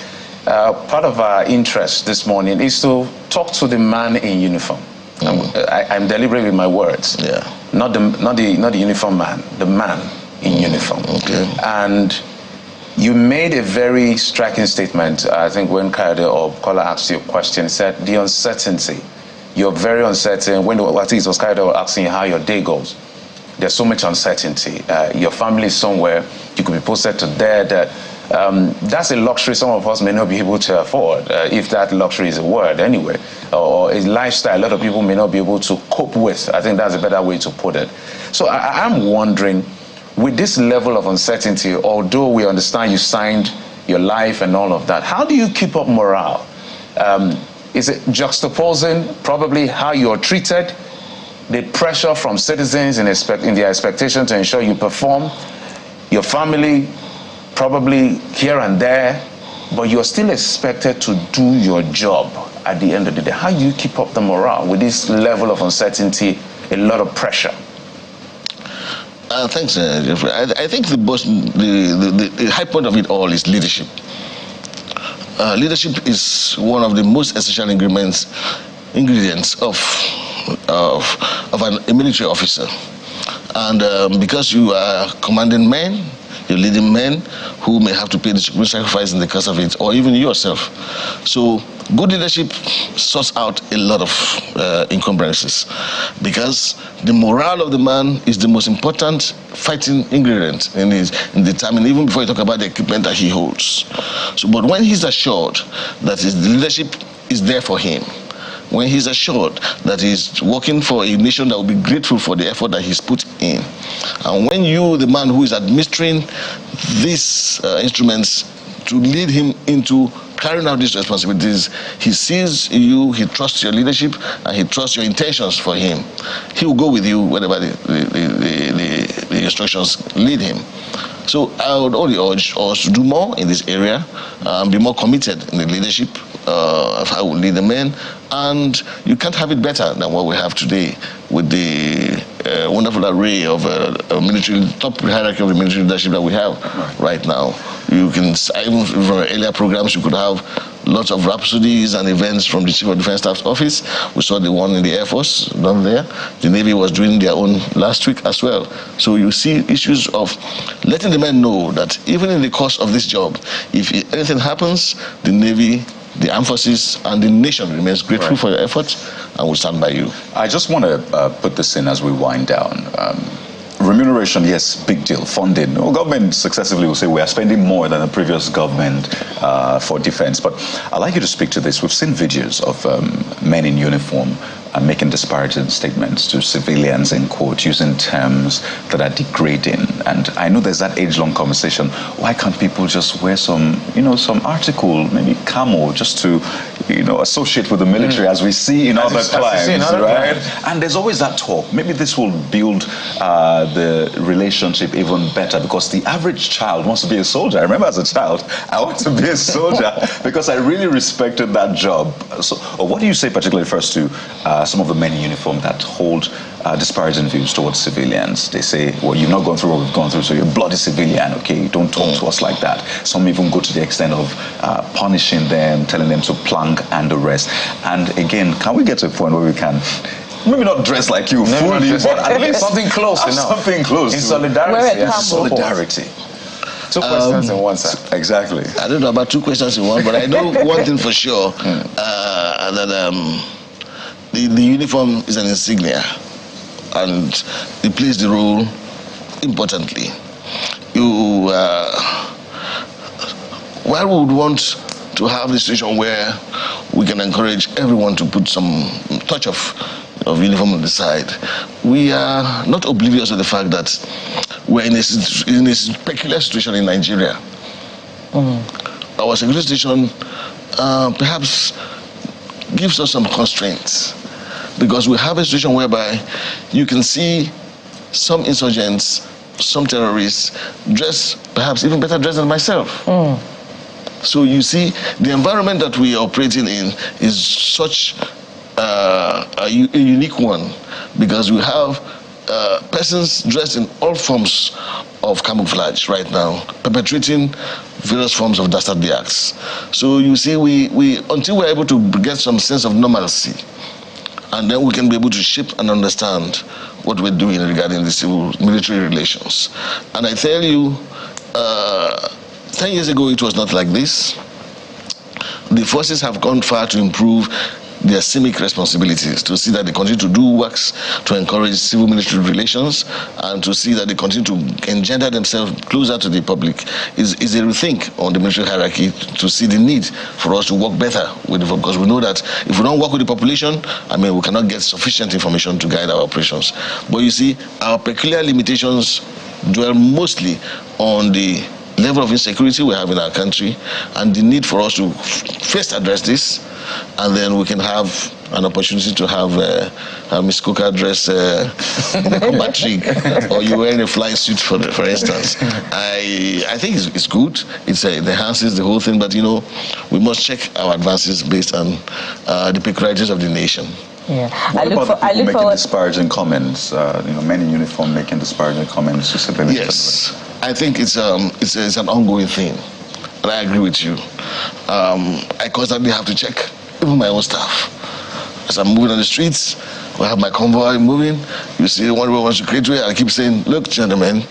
part of our interest this morning is to talk to the man in uniform. I'm deliberate with my words. Yeah. Not the uniform man, the man in uniform. Okay. And you made a very striking statement, I think, when Kayode or Kola asked you a question, said the uncertainty. You're very uncertain. When I think it was Kayode asking you how your day goes, there's so much uncertainty. Your family is somewhere, you could be posted to death. That's a luxury some of us may not be able to afford, if that luxury is a word anyway, or a lifestyle a lot of people may not be able to cope with. I think that's a better way to put it. So I'm wondering, with this level of uncertainty, although we understand you signed your life and all of that, how do you keep up morale? Is it juxtaposing probably how you're treated, the pressure from citizens in their expectation to ensure you perform, your family probably here and there, but you're still expected to do your job at the end of the day? How do you keep up the morale with this level of uncertainty, a lot of pressure? Thanks, Jeffrey. I think the high point of it all is leadership. Leadership is one of the most essential ingredients of a military officer. And because you are commanding men, you're leading men who may have to pay the sacrifice in the course of it, or even yourself. So good leadership sorts out a lot of encumbrances, because the morale of the man is the most important fighting ingredient in determining, even before you talk about the equipment that he holds. So, but when he's assured that his leadership is there for him, when he's assured that he's working for a nation that will be grateful for the effort that he's put in, and when you, the man who is administering these instruments to lead him into carrying out these responsibilities, he sees you, he trusts your leadership, and he trusts your intentions for him, he will go with you wherever the instructions lead him. So I would only urge us to do more in this area, be more committed in the leadership of how we lead the men, and you can't have it better than what we have today with the wonderful array of military, top hierarchy of the military leadership that we have right now. You can, even from earlier programs, you could have lots of rhapsodies and events from the Chief of Defense Staff's office. We saw the one in the Air Force down there. The Navy was doing their own last week as well. So you see issues of letting the men know that even in the course of this job, if anything happens, the Navy, the armed forces, and the nation remains grateful for your efforts and will stand by you. I just want to put this in as we wind down. Remuneration, yes, big deal. Funding. Well, government successively will say we are spending more than the previous government for defense. But I'd like you to speak to this. We've seen videos of men in uniform making disparaging statements to civilians, in quote, using terms that are degrading. And I know there's that age-long conversation. Why can't people just wear some, some article, maybe camo, just to, associate with the military as we see in other climes, right? And there's always that talk. Maybe this will build the relationship even better, because the average child wants to be a soldier. I remember as a child, I wanted to be a soldier because I really respected that job. So what do you say particularly first to some of the men in uniform that hold disparaging views towards civilians? They say, well, you've not gone through what we've gone through, so you're a bloody civilian, okay? Don't talk to us like that. Some even go to the extent of punishing them, telling them to plank and the rest. And again, can we get to a point where we can maybe not dress like you fully, but at least something close enough. Something close in solidarity. Yes. Solidarity. Two questions in one, sir. Exactly. I don't know about two questions in one, but I know one thing for sure, that the uniform is an insignia, and it plays the role importantly. While we would want to have a situation where we can encourage everyone to put some touch of uniform on the side, we are not oblivious of the fact that we're in a peculiar situation in Nigeria. Our security situation perhaps gives us some constraints, because we have a situation whereby you can see some insurgents, some terrorists dressed perhaps even better dressed than myself. So you see, the environment that we are operating in is such a unique one, because we have persons dressed in all forms of camouflage right now, perpetrating various forms of dastardly acts. So you see, we until we're able to get some sense of normalcy, and then we can be able to shape and understand what we're doing regarding the civil-military relations. And I tell you, 10 years ago it was not like this. The forces have gone far to improve their civic responsibilities, to see that they continue to do works to encourage civil-military relations, and to see that they continue to engender themselves closer to the public. Is a rethink on the military hierarchy to see the need for us to work better with the, because we know that if we don't work with the population, we cannot get sufficient information to guide our operations. But you see, our peculiar limitations dwell mostly on the level of insecurity we have in our country, and the need for us to first address this, and then we can have an opportunity to have Miss Coca dress in a combat rig, or you wearing a flying suit, for instance. I think it's good. It enhances the whole thing, but we must check our advances based on the peculiarities of the nation. Yeah. What about people making disparaging comments? Men in uniform making disparaging comments to civilians. Yes, I think it's an ongoing thing, and I agree with you. I constantly have to check even my own staff. As I'm moving on the streets, I have my convoy moving. You see, one wants to create way. I keep saying, look, gentlemen,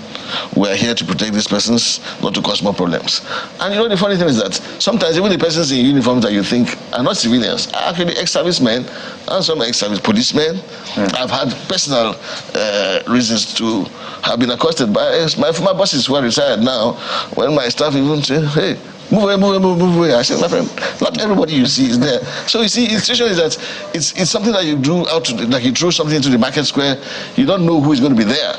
we are here to protect these persons, not to cause more problems. And the funny thing is that sometimes even the persons in uniforms that you think are not civilians are actually ex-servicemen and some ex-service policemen. I've had personal reasons to have been accosted by my former bosses who are retired now, when my staff even say, hey, move away. I said, my friend, not everybody you see is there. So you see, the situation is that it's something that you do out to, like you throw something into the market square, you don't know who is going to be there.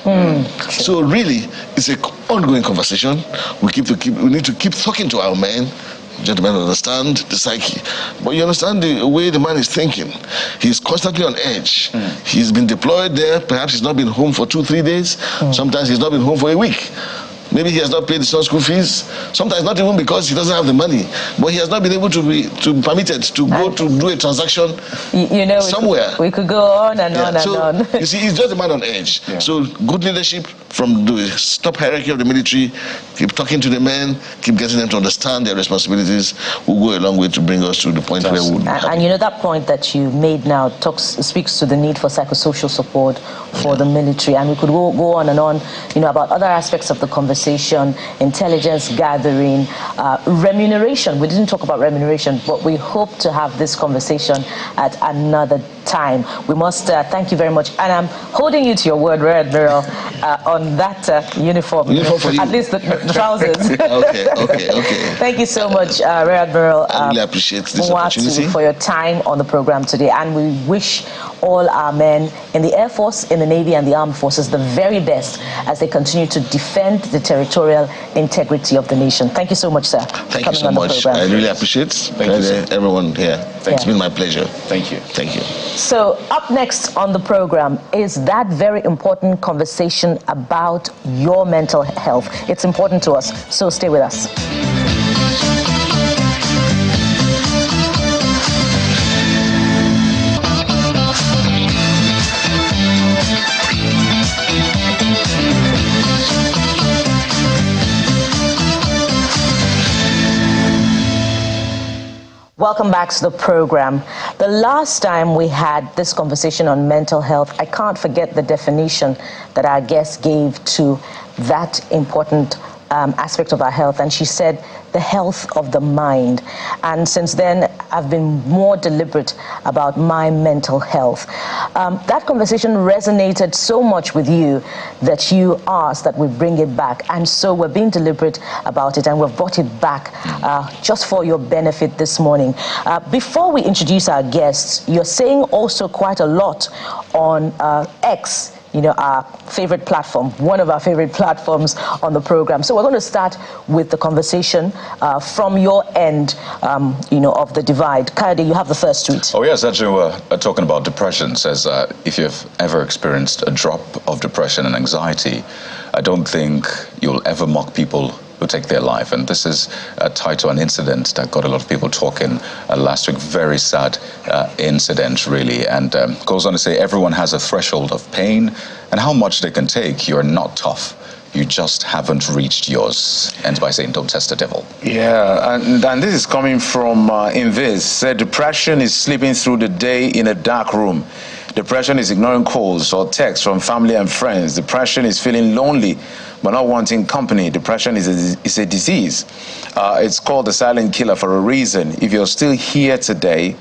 So really, it's an ongoing conversation. We need to keep talking to our men. Gentlemen understand the psyche, but you understand the way the man is thinking. He's constantly on edge. He's been deployed there. Perhaps he's not been home for 2-3 days. Sometimes he's not been home for a week. Maybe he has not paid his son's school fees. Sometimes not even because he doesn't have the money, but he has not been able to be permitted to go to do a transaction somewhere. We could go on and on and on. You see, he's just a man on edge. So good leadership from the top hierarchy of the military, keep talking to the men, keep getting them to understand their responsibilities, will go a long way to bring us to the point where we would. And you know, that point that you made now speaks to the need for psychosocial support for the military, and we could go on and on, you know, about other aspects of the conversation, intelligence gathering, remuneration. We didn't talk about remuneration, but we hope to have this conversation at another time. We must thank you very much, and I'm holding you to your word, Rear Admiral, on that uniform. Uniform for you. At least the trousers. Okay. Thank you so much, Rear Admiral. I really appreciate this opportunity for your time on the program today, and we wish all our men in the Air Force, in the Navy, and the Armed Forces the very best as they continue to defend the territorial integrity of the nation. Thank you so much, sir. Thank you so much. I really appreciate everyone here. It's been my pleasure. Thank you. Thank you. So up next on the program is that very important conversation about your mental health. It's important to us, so stay with us. Welcome back to the program. The last time we had this conversation on mental health, I can't forget the definition that our guest gave to that important aspect of our health, and she said the health of the mind. And since then, I've been more deliberate about my mental health. That conversation resonated so much with you that you asked that we bring it back, and so we're being deliberate about it, and we've brought it back just for your benefit this morning. Before we introduce our guests, you're saying also quite a lot on X, you know, our favorite platform, one of our favorite platforms on the program. So we're going to start with the conversation from your end, you know, of the divide. Kayode, you have the first tweet. Oh yes, actually we're talking about depression. Says if you've ever experienced a drop of depression and anxiety, I don't think you'll ever mock people who take their life. And this is tied to an incident that got a lot of people talking last week. Very sad incident, really. And goes on to say everyone has a threshold of pain and how much they can take. You're not tough. You just haven't reached yours. Ends by saying, don't test the devil. Yeah, and this is coming from Invis. Said depression is sleeping through the day in a dark room. Depression is ignoring calls or texts from family and friends. Depression is feeling lonely but not wanting company. Depression is a disease. It's called the silent killer for a reason. If you're still here today,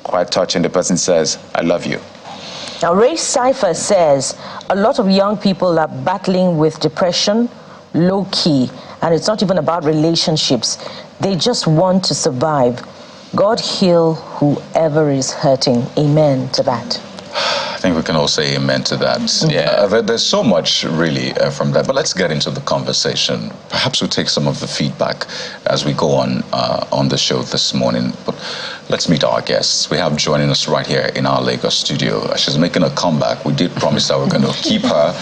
quite touching, the person says, I love you. Now, Ray Cypher says a lot of young people are battling with depression, low-key, and it's not even about relationships. They just want to survive. God heal whoever is hurting. Amen to that. I think we can all say amen to that. Mm-hmm. Yeah, there's so much really from that. But let's get into the conversation. Perhaps we'll take some of the feedback as we go on the show this morning. But let's meet our guests. We have joining us right here in our Lagos studio. She's making a comeback. We did promise that we're going to keep her,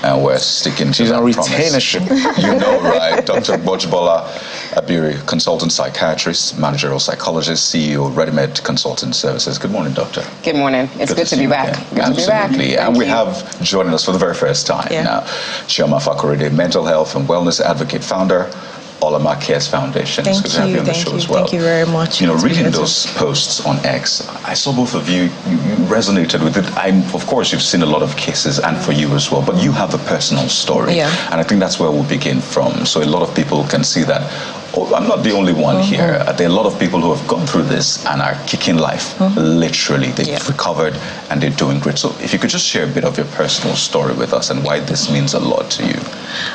and we're sticking to that promise. You know, right? Dr. Bojbola Abiri, consultant psychiatrist, managerial psychologist, CEO, ReadyMed Consulting Services. Good morning, doctor. Good morning. It's good to be back. Good Absolutely. To be back. And we have joining us for the very first time now, Chioma Fakorede, mental health and wellness advocate, founder, Olama Cares Foundation. Thank it's good to have you on the show as well. Thank you very much. You know, reading those posts on X, I saw both of you resonated with it. Of course, you've seen a lot of cases, and for you as well, but you have a personal story. Yeah. And I think that's where we'll begin from. So a lot of people can see that, oh, I'm not the only one here. There are a lot of people who have gone through this and are kicking life, literally. They've recovered and they're doing great. So if you could just share a bit of your personal story with us and why this means a lot to you.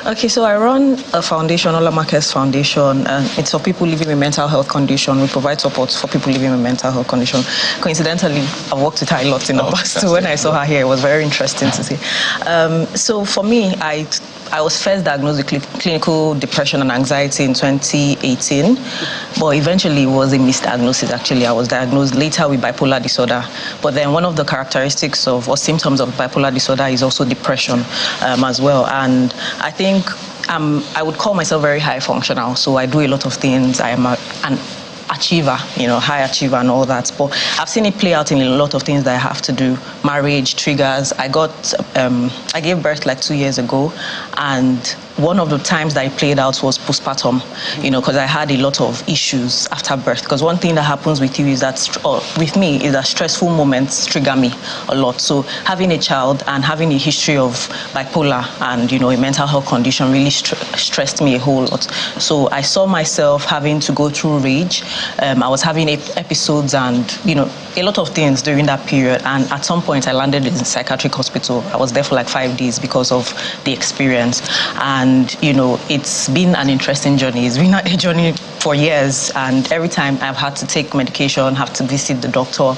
Okay, so I run a foundation, Olama Cares Foundation, and it's for people living with mental health condition. We provide support for people living with mental health condition. Coincidentally, I've worked with her a lot in the past. So when I saw her here, it was very interesting to see. So for me, I was first diagnosed with clinical depression and anxiety in 2018, but eventually it was a misdiagnosis. Actually, I was diagnosed later with bipolar disorder. But then one of the characteristics of or symptoms of bipolar disorder is also depression as well. And I think I would call myself very high functional. So I do a lot of things. I am an achiever, high achiever and all that. But I've seen it play out in a lot of things that I have to do. Marriage, triggers. I gave birth like 2 years ago, and one of the times that it played out was postpartum, because I had a lot of issues after birth. Because one thing that happens with you is that, with me, is that stressful moments trigger me a lot. So having a child and having a history of bipolar and, a mental health condition really stressed me a whole lot. So I saw myself having to go through rage. I was having episodes and, a lot of things during that period. And at some point, I landed in a psychiatric hospital. I was there for like 5 days because of the experience. And, it's been an interesting journey. It's been a journey for years. And every time I've had to take medication, have to visit the doctor.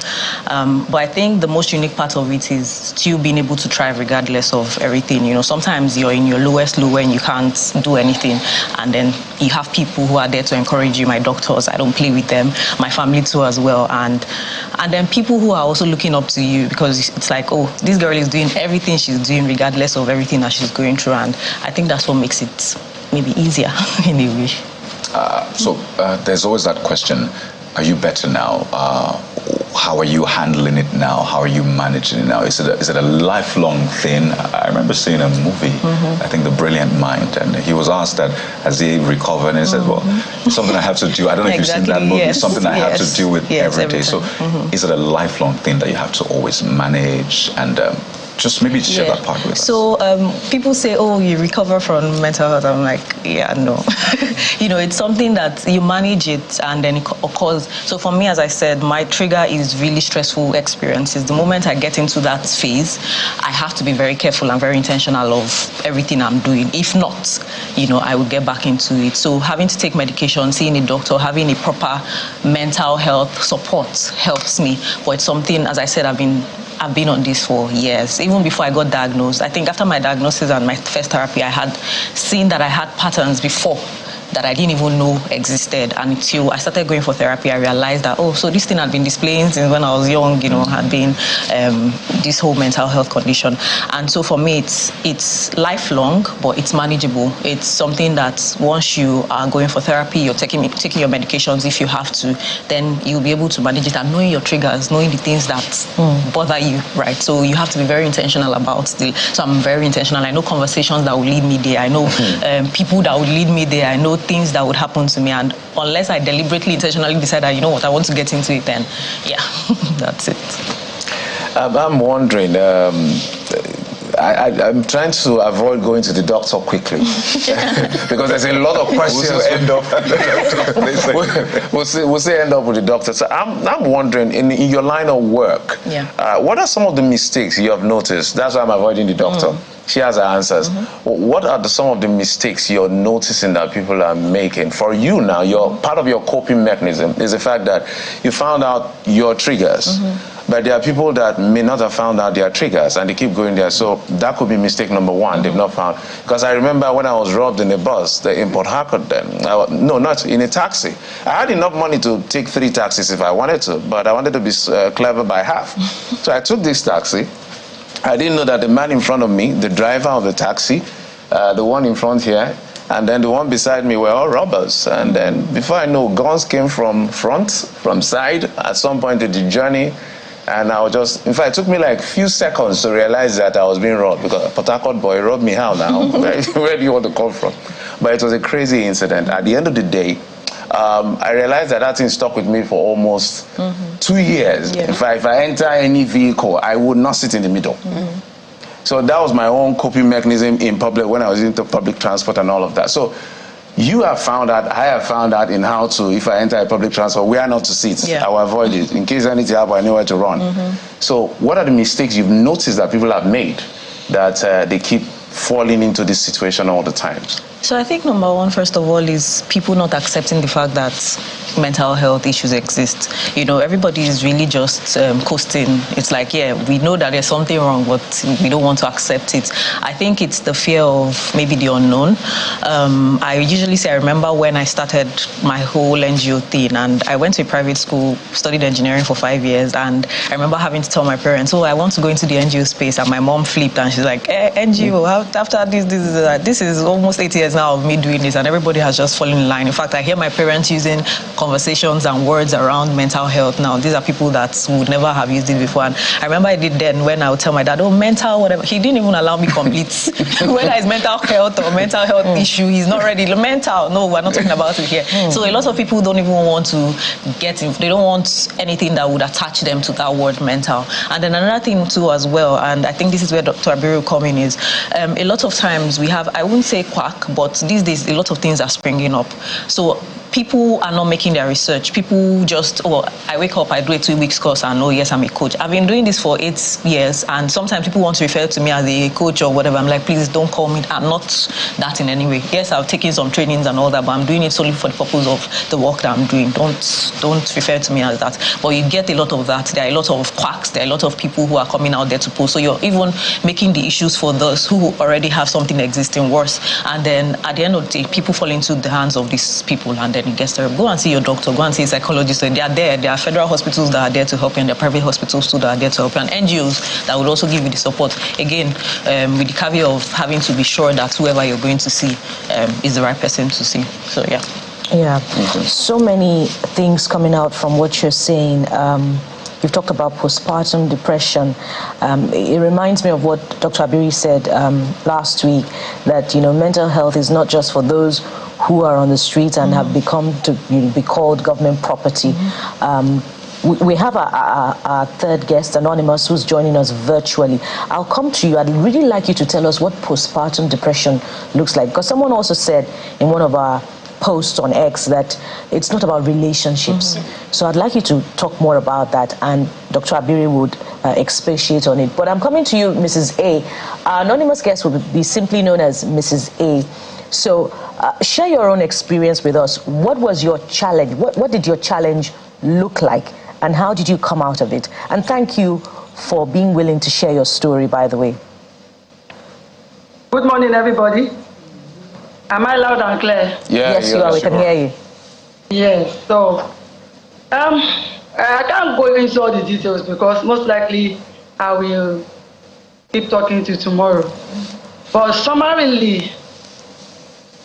But I think the most unique part of it is still being able to thrive regardless of everything. Sometimes you're in your lowest low and you can't do anything. And then you have people who are there to encourage you. My doctors, I don't play with them. My family too as well. And then people who are also looking up to you, because it's like, oh, this girl is doing everything she's doing regardless of everything that she's going through. And I think that's what makes it maybe easier in a way. So there's always that question, are you better now? How are you handling it now? How are you managing it now? Is it a lifelong thing? I remember seeing a movie, I think The Brilliant Mind, and he was asked that as he recovered, and he said, well, it's something I have to do. I don't know if you've seen that movie. Yes. It's something I have to do with every day. So is it a lifelong thing that you have to always manage? And just maybe share that part with us. So people say, oh, you recover from mental health. I'm like, yeah, no. It's something that you manage it and then it occurs. So for me, as I said, my trigger is really stressful experiences. The moment I get into that phase, I have to be very careful and very intentional of everything I'm doing. If not, I will get back into it. So having to take medication, seeing a doctor, having a proper mental health support helps me. But it's something, as I said, I've been on this for years. Even before I got diagnosed, I think after my diagnosis and my first therapy, I had seen that I had patterns before that I didn't even know existed. And until I started going for therapy, I realized that, oh, so this thing had been displaying since when I was young, had been this whole mental health condition. And so for me, it's lifelong, but it's manageable. It's something that once you are going for therapy, you're taking your medications if you have to, then you'll be able to manage it and knowing your triggers, knowing the things that bother you, right? So you have to be very intentional about it. So I'm very intentional. I know conversations that will lead me there. I know people that would lead me there. I know things that would happen to me, and unless I deliberately, intentionally decide that, I want to get into it, then yeah, that's it. I'm wondering, I'm trying to avoid going to the doctor quickly because there's a lot of questions. We'll say end up with the doctor. So I'm wondering, in your line of work, what are some of the mistakes you have noticed? That's why I'm avoiding the doctor. She has her answers. What are some of the mistakes you're noticing that people are making? For you now, part of your coping mechanism is the fact that you found out your triggers. But there are people that may not have found out their triggers and they keep going there. So that could be mistake number one. They've not found. Because I remember when I was robbed in a bus, in Port Harcourt then. No, not in a taxi. I had enough money to take 3 taxis if I wanted to, but I wanted to be clever by half. So I took this taxi. I didn't know that the man in front of me, the driver of the taxi, the one in front here, and then the one beside me were all robbers. And then before I know, guns came from front, from side, at some point in the journey. And I was just, in fact, it took me like a few seconds to realize that I was being robbed, because a Port Harcourt boy robbed me how now? Where do you want to come from? But it was a crazy incident. At the end of the day, I realized that thing stuck with me for almost 2 years. If I enter any vehicle, I would not sit in the middle. So that was my own coping mechanism in public when I was into public transport and all of that. So you have found out, I have found out in how to, if I enter a public transport, where not to sit. I will avoid it. In case anything happens, I know where to run. So what are the mistakes you've noticed that people have made that they keep falling into this situation all the time? So I think number one, first of all, is people not accepting the fact that mental health issues exist. Everybody is really just coasting. It's like, yeah, we know that there's something wrong, but we don't want to accept it. I think it's the fear of maybe the unknown. I usually say, I remember when I started my whole NGO thing, and I went to a private school, studied engineering for 5 years, and I remember having to tell my parents, oh, I want to go into the NGO space, and my mom flipped, and she's like, NGO, after this is almost 8 years years now of me doing this, and everybody has just fallen in line. In fact, I hear my parents using conversations and words around mental health now. These are people that would never have used it before. And I remember I did then when I would tell my dad, oh, mental, whatever. He didn't even allow me complete. Whether it's mental health or mental health issue, he's not ready. Mental, no, we're not talking about it here. So a lot of people don't even want to get in. They don't want anything that would attach them to that word mental. And then another thing too as well, and I think this is where Dr. Abiru will come in, is a lot of times we have, I wouldn't say quack, but these days a lot of things are springing up. So people are not making their research. People just, oh, I wake up, I do a 2-week course, and oh, yes, I'm a coach. I've been doing this for 8 years, and sometimes people want to refer to me as a coach or whatever. I'm like, please don't call me. I'm not that in any way. Yes, I've taken some trainings and all that, but I'm doing it solely for the purpose of the work that I'm doing. Don't refer to me as that. But you get a lot of that. There are a lot of quacks. There are a lot of people who are coming out there to post. So you're even making the issues for those who already have something existing worse. And then at the end of the day, people fall into the hands of these people, and then it gets terrible. Go and see your doctor. Go and see a psychologist. They are there. There are federal hospitals that are there to help you, and there are private hospitals too that are there to help you, and NGOs that would also give you the support. Again, with the caveat of having to be sure that whoever you're going to see is the right person to see. So yeah. Yeah. So many things coming out from what you're saying. You've talked about postpartum depression. It reminds me of what Dr. Abiri said last week, that, you know, mental health is not just for those who are on the streets and have become to be called government property. We have our third guest, Anonymous, who's joining us virtually. I'll come to you. I'd really like you to tell us what postpartum depression looks like, because someone also said in one of our post on X that it's not about relationships. So I'd like you to talk more about that, and Dr. Abiri would expatiate on it. But I'm coming to you, Mrs. A. Our anonymous guest will be simply known as Mrs. A. So share your own experience with us. What was your challenge? What did your challenge look like, and how did you come out of it? And thank you for being willing to share your story, by the way. Good morning, everybody. Am I loud and clear? Yes, you are. We can hear you. Yes. So, I can't go into all the details because most likely I will keep talking to you tomorrow. But summarily,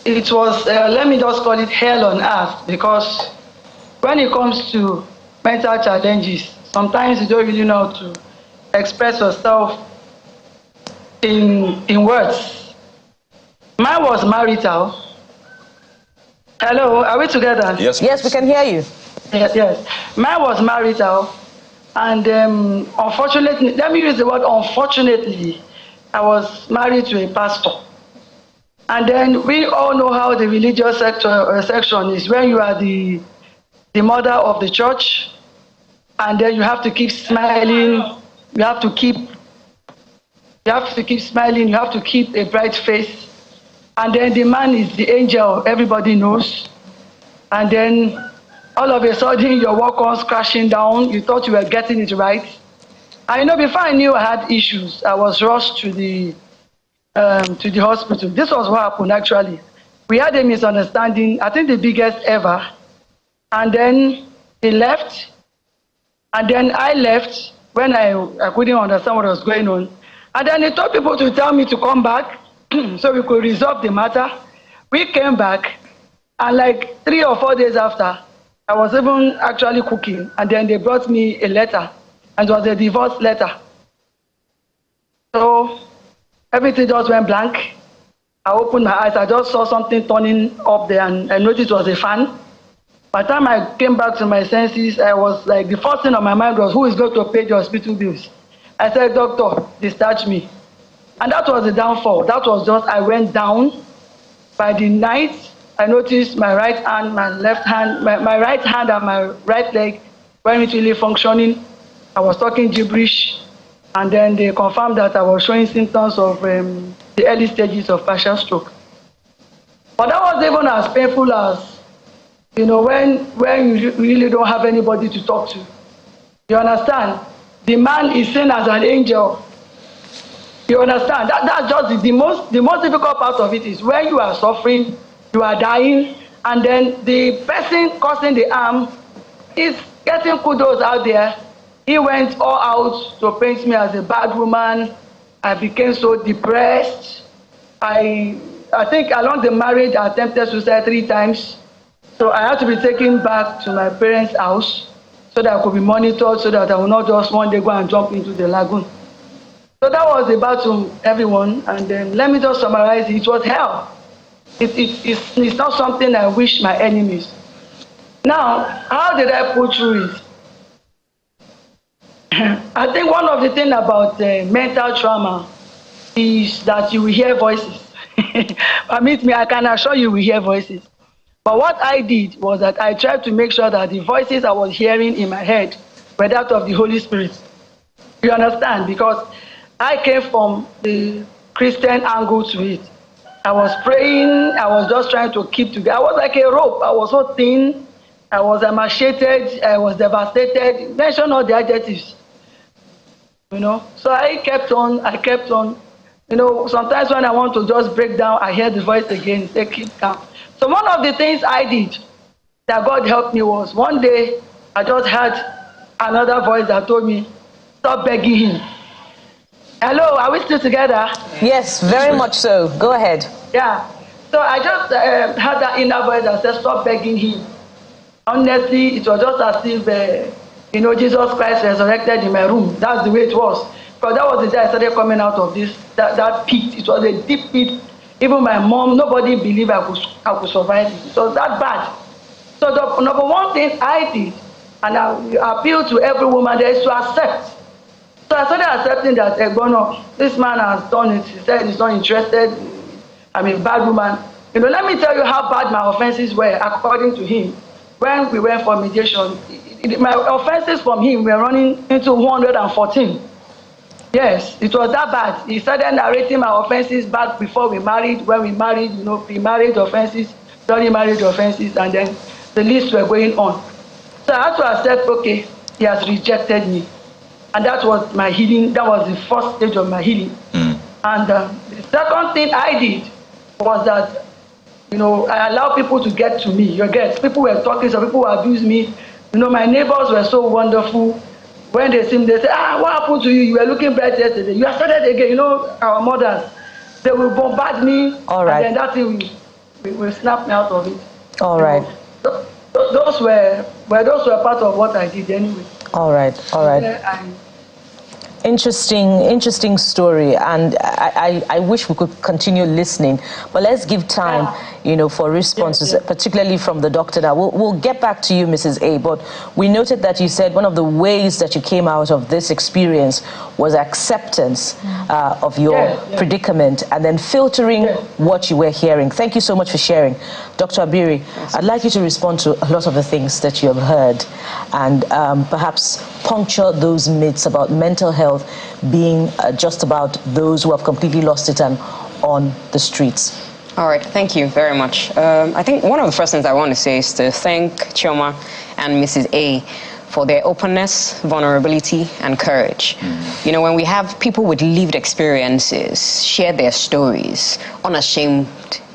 it was, let me just call it hell on earth, because when it comes to mental challenges, sometimes you don't really know how to express yourself in words. Mine was marital. Hello, are we together? Yes, yes, we can hear you. Yes, yes. Mine was marital, and unfortunately, let me use the word unfortunately, I was married to a pastor. And then we all know how the religious section is, when you are the mother of the church, and then you have to keep smiling, you have to keep smiling, you have to keep a bright face. And then the man is the angel, everybody knows. And then all of a sudden your work comes crashing down. You thought you were getting it right. And you know, before I knew I had issues, I was rushed to the hospital. This was what happened actually. We had a misunderstanding, I think the biggest ever. And then he left. And then I left when I couldn't understand what was going on. And then he told people to tell me to come back so we could resolve the matter. We came back, and like 3 or 4 days after, I was even actually cooking, and then they brought me a letter, and it was a divorce letter. So everything just went blank. I opened my eyes, I just saw something turning up there, and I noticed it was a fan. By the time I came back to my senses, I was like, the first thing on my mind was, who is going to pay the hospital bills? I said, doctor, discharge me. And that was the downfall. That was just, I went down. By the night, I noticed my right hand, my left hand, my right hand and my right leg weren't really functioning. I was talking gibberish. And then they confirmed that I was showing symptoms of the early stages of partial stroke. But that was even as painful as, you know, when you really don't have anybody to talk to. You understand? The man is seen as an angel. You understand? That's just the most difficult part of it is when you are suffering, you are dying, and then the person causing the harm is getting kudos out there. He went all out to paint me as a bad woman. I became so depressed. I I think along the marriage, I attempted suicide 3 times. So I had to be taken back to my parents' house so that I could be monitored, so that I will not just one day go and jump into the lagoon. So that was the battle, everyone. And then let me just summarize, it was hell. It's not something I wish my enemies. Now, how did I pull through it? I think one of the things about mental trauma is that you will hear voices. Permit me, I can assure you will hear voices. But what I did was that I tried to make sure that the voices I was hearing in my head were that of the Holy Spirit. You understand? Because I came from the Christian angle to it. I was praying, I was just trying to keep together. I was like a rope. I was so thin, I was emaciated, I was devastated. Mention all the adjectives. You know, so I kept on. You know, sometimes when I want to just break down, I hear the voice again, say, keep calm. So one of the things I did that God helped me was one day I just had another voice that told me, stop begging him. Hello, are we still together? Yes, very much so. Go ahead. Yeah. So I just had that inner voice that said, stop begging him. Honestly, it was just as if, you know, Jesus Christ resurrected in my room. That's the way it was. Because that was the day I started coming out of this, that pit. It was a deep pit. Even my mom, nobody believed I could survive it. It was that bad. So the number one thing I did, and I appeal to every woman there, is to accept. So I started accepting that, this man has done it. He said he's not interested. I'm a bad woman. You know, let me tell you how bad my offenses were, according to him. When we went for mediation, my offenses from him were running into 114. Yes, it was that bad. He started narrating my offenses back before we married, when we married, you know, pre-marriage offenses, during marriage offenses, and then the list were going on. So I had to accept, okay, he has rejected me. And that was my healing. That was the first stage of my healing. And the second thing I did was that, you know, I allowed people to get to me. You get, people were talking, some people abused me. You know, my neighbors were so wonderful. When they see me, they say, what happened to you? You were looking bright yesterday. You are started again. You know, our mothers, they will bombard me. All right. And then that thing will snap me out of it. All right. Those were part of what I did anyway. All right, all right. Interesting story, and I wish we could continue listening, but let's give time, you know, for responses, particularly from the doctor. Now we'll get back to you, Mrs. A, but we noted that you said one of the ways that you came out of this experience was acceptance of your predicament and then filtering what you were hearing. Thank you so much for sharing. Dr. Abiri, I'd like you to respond to a lot of the things that you have heard and perhaps puncture those myths about mental health being just about those who have completely lost it and on the streets. All right, thank you very much. I think one of the first things I want to say is to thank Chioma and Mrs. A for their openness, vulnerability, and courage. You know, when we have people with lived experiences share their stories, unashamed,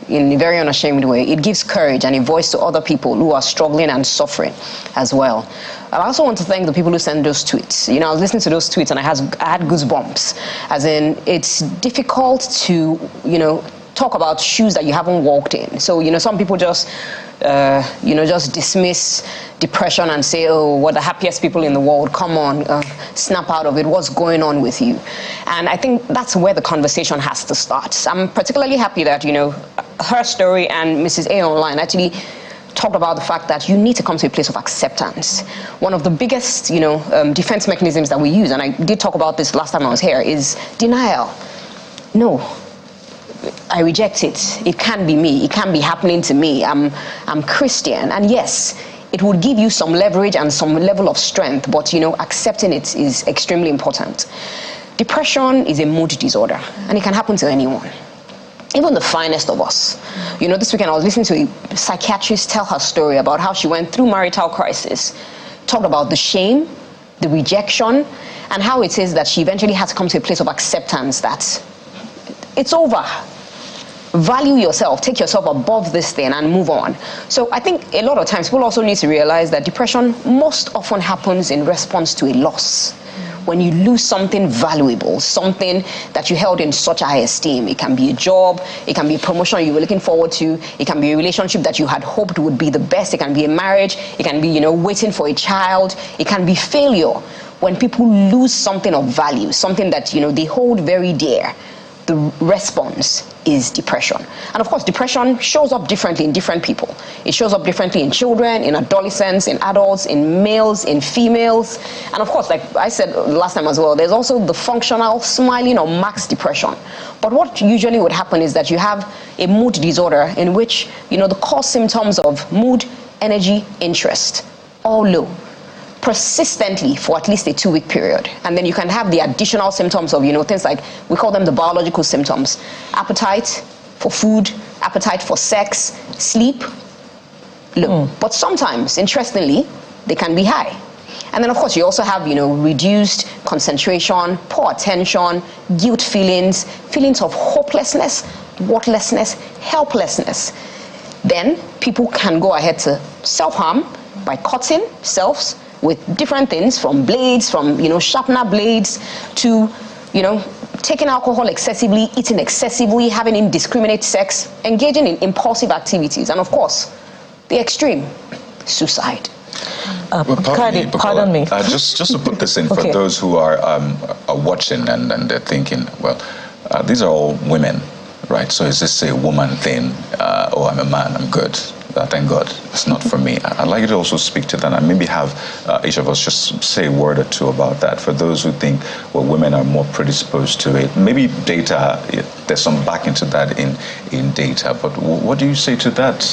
in a very unashamed way, it gives courage and a voice to other people who are struggling and suffering as well. I also want to thank the people who send those tweets. You know, I was listening to those tweets and I had goosebumps, as in it's difficult to, you know, talk about shoes that you haven't walked in. So, you know, some people just, you know, just dismiss depression and say, oh, we're the happiest people in the world. Come on, snap out of it. What's going on with you? And I think that's where the conversation has to start. I'm particularly happy that, you know, her story and Mrs. A online actually talked about the fact that you need to come to a place of acceptance. One of the biggest, you know, defense mechanisms that we use, and I did talk about this last time I was here, is denial. No. I reject it. It can't be me. It can't be happening to me. I'm Christian. And yes, it would give you some leverage and some level of strength, but, you know, accepting it is extremely important. Depression is a mood disorder, and it can happen to anyone, even the finest of us. You know, this weekend I was listening to a psychiatrist tell her story about how she went through marital crisis, talked about the shame, the rejection, and how it is that she eventually had to come to a place of acceptance that it's over. Value yourself, take yourself above this thing and move on. So I think a lot of times people also need to realize that depression most often happens in response to a loss. when you lose something valuable, something that you held in such high esteem. It can be a job, it can be a promotion you were looking forward to, it can be a relationship that you had hoped would be the best, it can be a marriage, it can be, you know, waiting for a child, it can be failure. When people lose something of value, something that, you know, they hold very dear, the response is depression. And of course, depression shows up differently in different people. It shows up differently in children, in adolescents, in adults, in males, in females. And of course, like I said last time as well, there's also the functional smiling or max depression. But what usually would happen is that you have a mood disorder in which, you know, the core symptoms of mood, energy, interest, all low, persistently for at least a 2-week period. And then you can have the additional symptoms of, you know, things like, we call them the biological symptoms: appetite for food, appetite for sex, sleep, low. But sometimes, interestingly, they can be high. And then of course you also have, you know, reduced concentration, poor attention, guilt feelings, feelings of hopelessness, worthlessness, helplessness. Then people can go ahead to self-harm by cutting themselves with different things, from blades, from, you know, sharpener blades, to, you know, taking alcohol excessively, eating excessively, having indiscriminate sex, engaging in impulsive activities, and of course, the extreme, suicide. Pardon me. Just to put this in, for those who are watching and they're thinking, well, these are all women, right? So is this a woman thing? Oh, I'm a man, I'm good. Thank God, it's not for me. I'd like you to also speak to that and maybe have each of us just say a word or two about that. For those who think, well, women are more predisposed to it, maybe data, there's some back into that in data, but what do you say to that?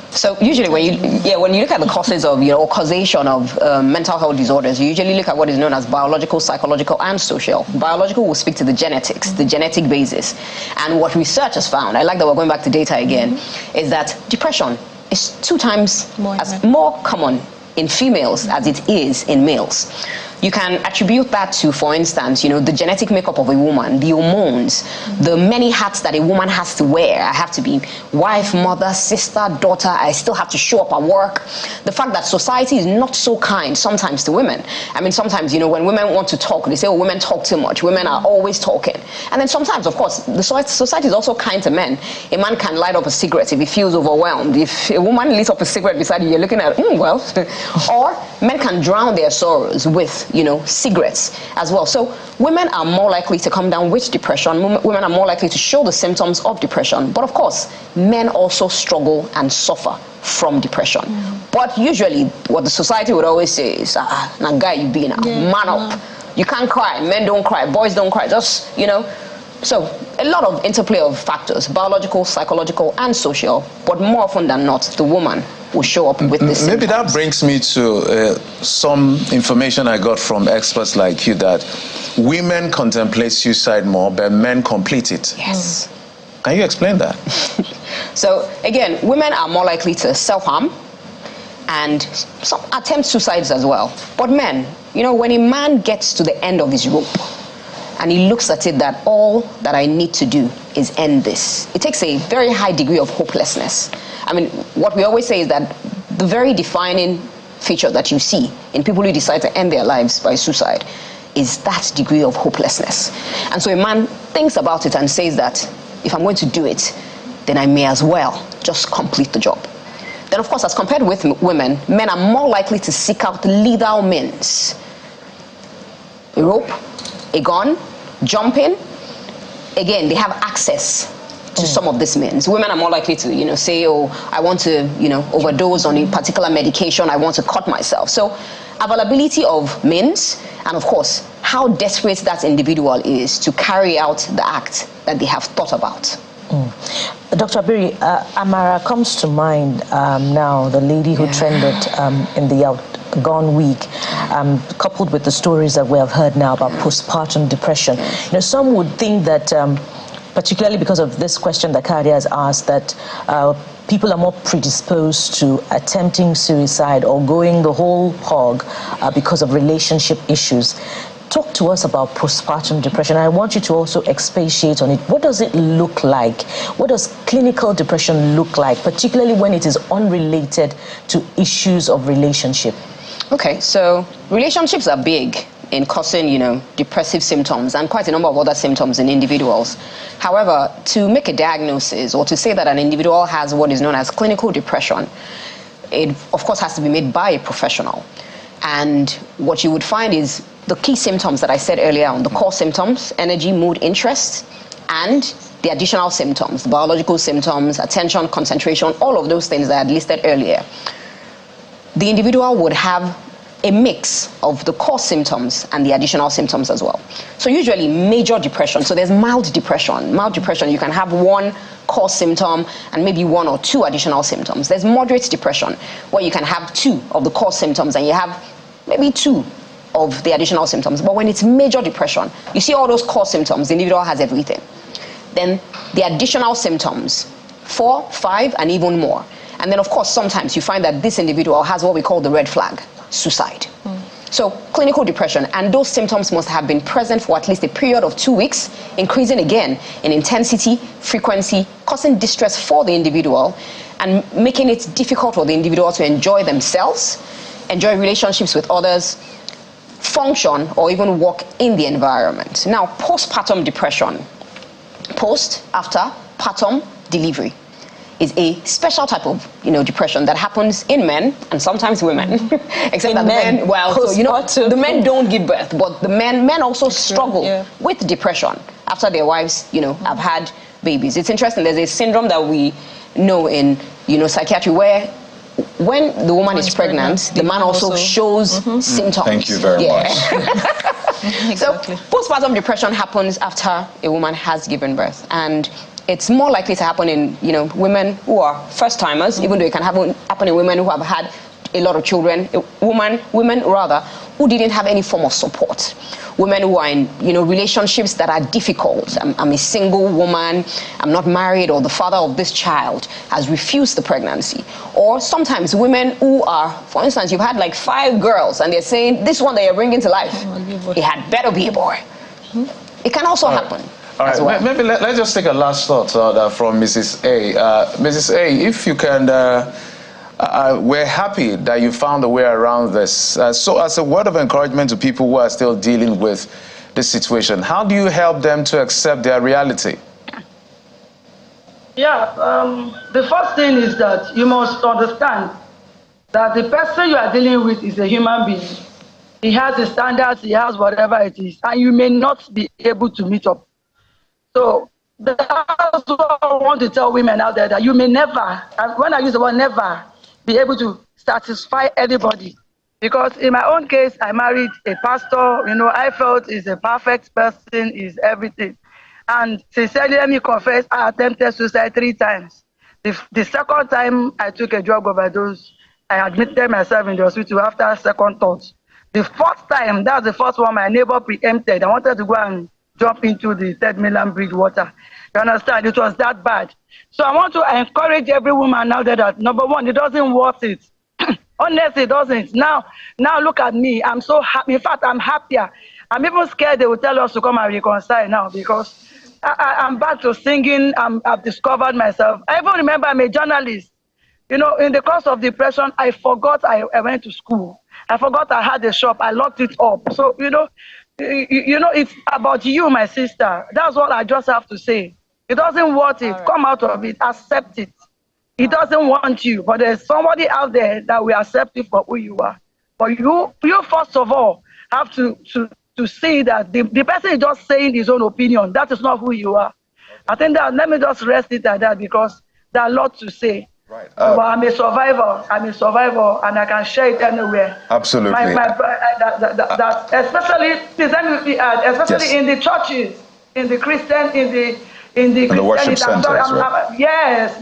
So usually when you look at the causes of, you know, or causation of mental health disorders, you usually look at what is known as biological, psychological, and social. Biological will speak to the genetics, the genetic basis. And what research has found, I like that we're going back to data again, is that depression is 2 times more common in females as it is in males. You can attribute that to, for instance, you know, the genetic makeup of a woman, the hormones, the many hats that a woman has to wear. I have to be wife, mother, sister, daughter. I still have to show up at work. The fact that society is not so kind sometimes to women. I mean, sometimes, you know, when women want to talk, they say, oh, women talk too much. Women are always talking. And then sometimes, of course, the society is also kind to men. A man can light up a cigarette if he feels overwhelmed. If a woman lights up a cigarette beside you, you're looking at, well. Or men can drown their sorrows with, you know, cigarettes as well. So women are more likely to come down with depression. Women are more likely to show the symptoms of depression. But of course, men also struggle and suffer from depression. But usually what the society would always say is, now guy, you be now, man up. You can't cry, men don't cry, boys don't cry, just, you know. So a lot of interplay of factors, biological, psychological, and social, but more often than not, the woman will show up with this. Maybe that brings me to some information I got from experts like you, that women contemplate suicide more, but men complete it. Yes. Can you explain that? So again, women are more likely to self-harm and some attempt suicides as well. But men, you know, when a man gets to the end of his rope, and he looks at it that all that I need to do is end this, it takes a very high degree of hopelessness. I mean, what we always say is that the very defining feature that you see in people who decide to end their lives by suicide is that degree of hopelessness. And so a man thinks about it and says that if I'm going to do it, then I may as well just complete the job. Then of course, as compared with women, men are more likely to seek out lethal means. A rope, a gun, jumping. Again, they have access to some of these means. Women are more likely to, you know, say, oh, I want to, you know, overdose on a particular medication, I want to cut myself. So availability of means, and of course, how desperate that individual is to carry out the act that they have thought about. Dr. Abiri, Amara comes to mind now, the lady who trended in the outgone week, coupled with the stories that we have heard now about postpartum depression. You know, some would think that, particularly because of this question that Kadi has asked, that people are more predisposed to attempting suicide or going the whole hog because of relationship issues. Talk to us about postpartum depression. I want you to also expatiate on it. What does it look like? What does clinical depression look like, particularly when it is unrelated to issues of relationship? Okay, so relationships are big in causing, depressive symptoms and quite a number of other symptoms in individuals. However, to make a diagnosis or to say that an individual has what is known as clinical depression, it of course has to be made by a professional. And what you would find is the key symptoms that I said earlier on, the core symptoms, energy, mood, interest, and the additional symptoms, the biological symptoms, attention, concentration, all of those things that I had listed earlier. The individual would have a mix of the core symptoms and the additional symptoms as well. So usually major depression, so there's mild depression. Mild depression, you can have one core symptom and maybe one or two additional symptoms. There's moderate depression, where you can have two of the core symptoms and you have maybe two of the additional symptoms. But when it's major depression, you see all those core symptoms, the individual has everything. Then the additional symptoms, 4, 5, and even more. And then of course, sometimes you find that this individual has what we call the red flag, suicide. So clinical depression, and those symptoms must have been present for at least a period of 2 weeks, increasing again in intensity, frequency, causing distress for the individual, and making it difficult for the individual to enjoy themselves, enjoy relationships with others, function, or even work in the environment. Now, postpartum depression, after partum delivery, is a special type of depression that happens in men and sometimes women. Except that men, the men don't give birth, but the men also struggle with depression after their wives have had babies. It's interesting, there's a syndrome that we know in psychiatry where when the woman is pregnant, the man also shows symptoms. Thank you very much. Exactly. So postpartum depression happens after a woman has given birth, and it's more likely to happen in women who are first-timers, even though it can happen in women who have had a lot of children, women rather, who didn't have any form of support. Women who are in relationships that are difficult. I'm a single woman, I'm not married, or the father of this child has refused the pregnancy. Or sometimes women who are, for instance, you've had like 5 girls and they're saying, this one that you're bringing to life, it had better be a boy. It can also happen. All right, well. Maybe let's just take a last thought from Mrs. A. Mrs. A, if you can, we're happy that you found a way around this. So as a word of encouragement to people who are still dealing with this situation, how do you help them to accept their reality? Yeah, the first thing is that you must understand that the person you are dealing with is a human being. He has the standards, he has whatever it is, and you may not be able to meet up. So that's what I want to tell women out there, that you may never, and when I use the word never, be able to satisfy everybody. Because in my own case, I married a pastor, I felt he's a perfect person, is everything. And sincerely, let me confess, I attempted suicide 3 times. The second time I took a drug overdose, I admitted myself in the hospital after second thought. The fourth time, that's the first one my neighbor preempted. I wanted to go and jump into the 3rd mainland bridge water. You understand? It was that bad. So I want to encourage every woman now that, number one, it doesn't worth it. Honestly, it doesn't. Now look at me. I'm so happy. In fact, I'm happier. I'm even scared they will tell us to come and reconcile now, because I'm back to singing. I've discovered myself. I even remember I'm a journalist. In the course of depression, I forgot I went to school. I forgot I had a shop. I locked it up. So, it's about you, my sister. That's what I just have to say. It doesn't want it. Right. Come out of it. Accept it. He doesn't want you, but there's somebody out there that will accept you for who you are. But you first of all have to see that the person is just saying his own opinion. That is not who you are. I think that, let me just rest it at that, because there are a lot to say. Right. But I'm a survivor, and I can share it anywhere. Absolutely. Especially yes. in the churches, in the Christian, in the worship centers, right? Yes.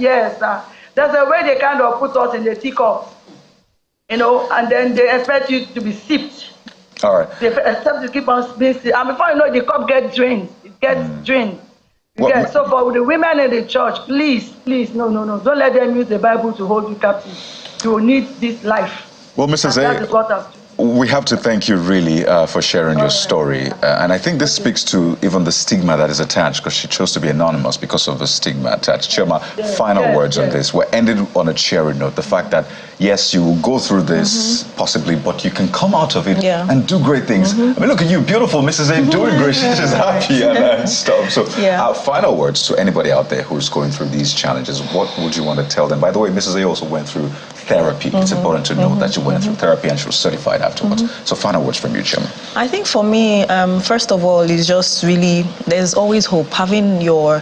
There's a way they kind of put us in the teacup, and then they expect you to be sipped. All right. They expect to keep on being sipped, and before you know it, the cup gets drained. It gets drained. So for the women in the church, please, no. Don't let them use the Bible to hold you captive. You will need this life. Well, Mrs. A, we have to thank you really for sharing your story. And I think this speaks to even the stigma that is attached, because she chose to be anonymous because of the stigma attached. Chioma, final words on this. We're ending on a cheery note. The fact that yes, you will go through this possibly, but you can come out of it Yeah. and do great things. I mean, look at you, beautiful Mrs. A, doing great. She's just happy and stuff. So, final words to anybody out there who's going through these challenges. What would you want to tell them? By the way, Mrs. A also went through therapy. It's important to know that you went through therapy and she was certified afterwards. So, final words from you, Chima. I think for me, first of all, is just really, there's always hope. Having your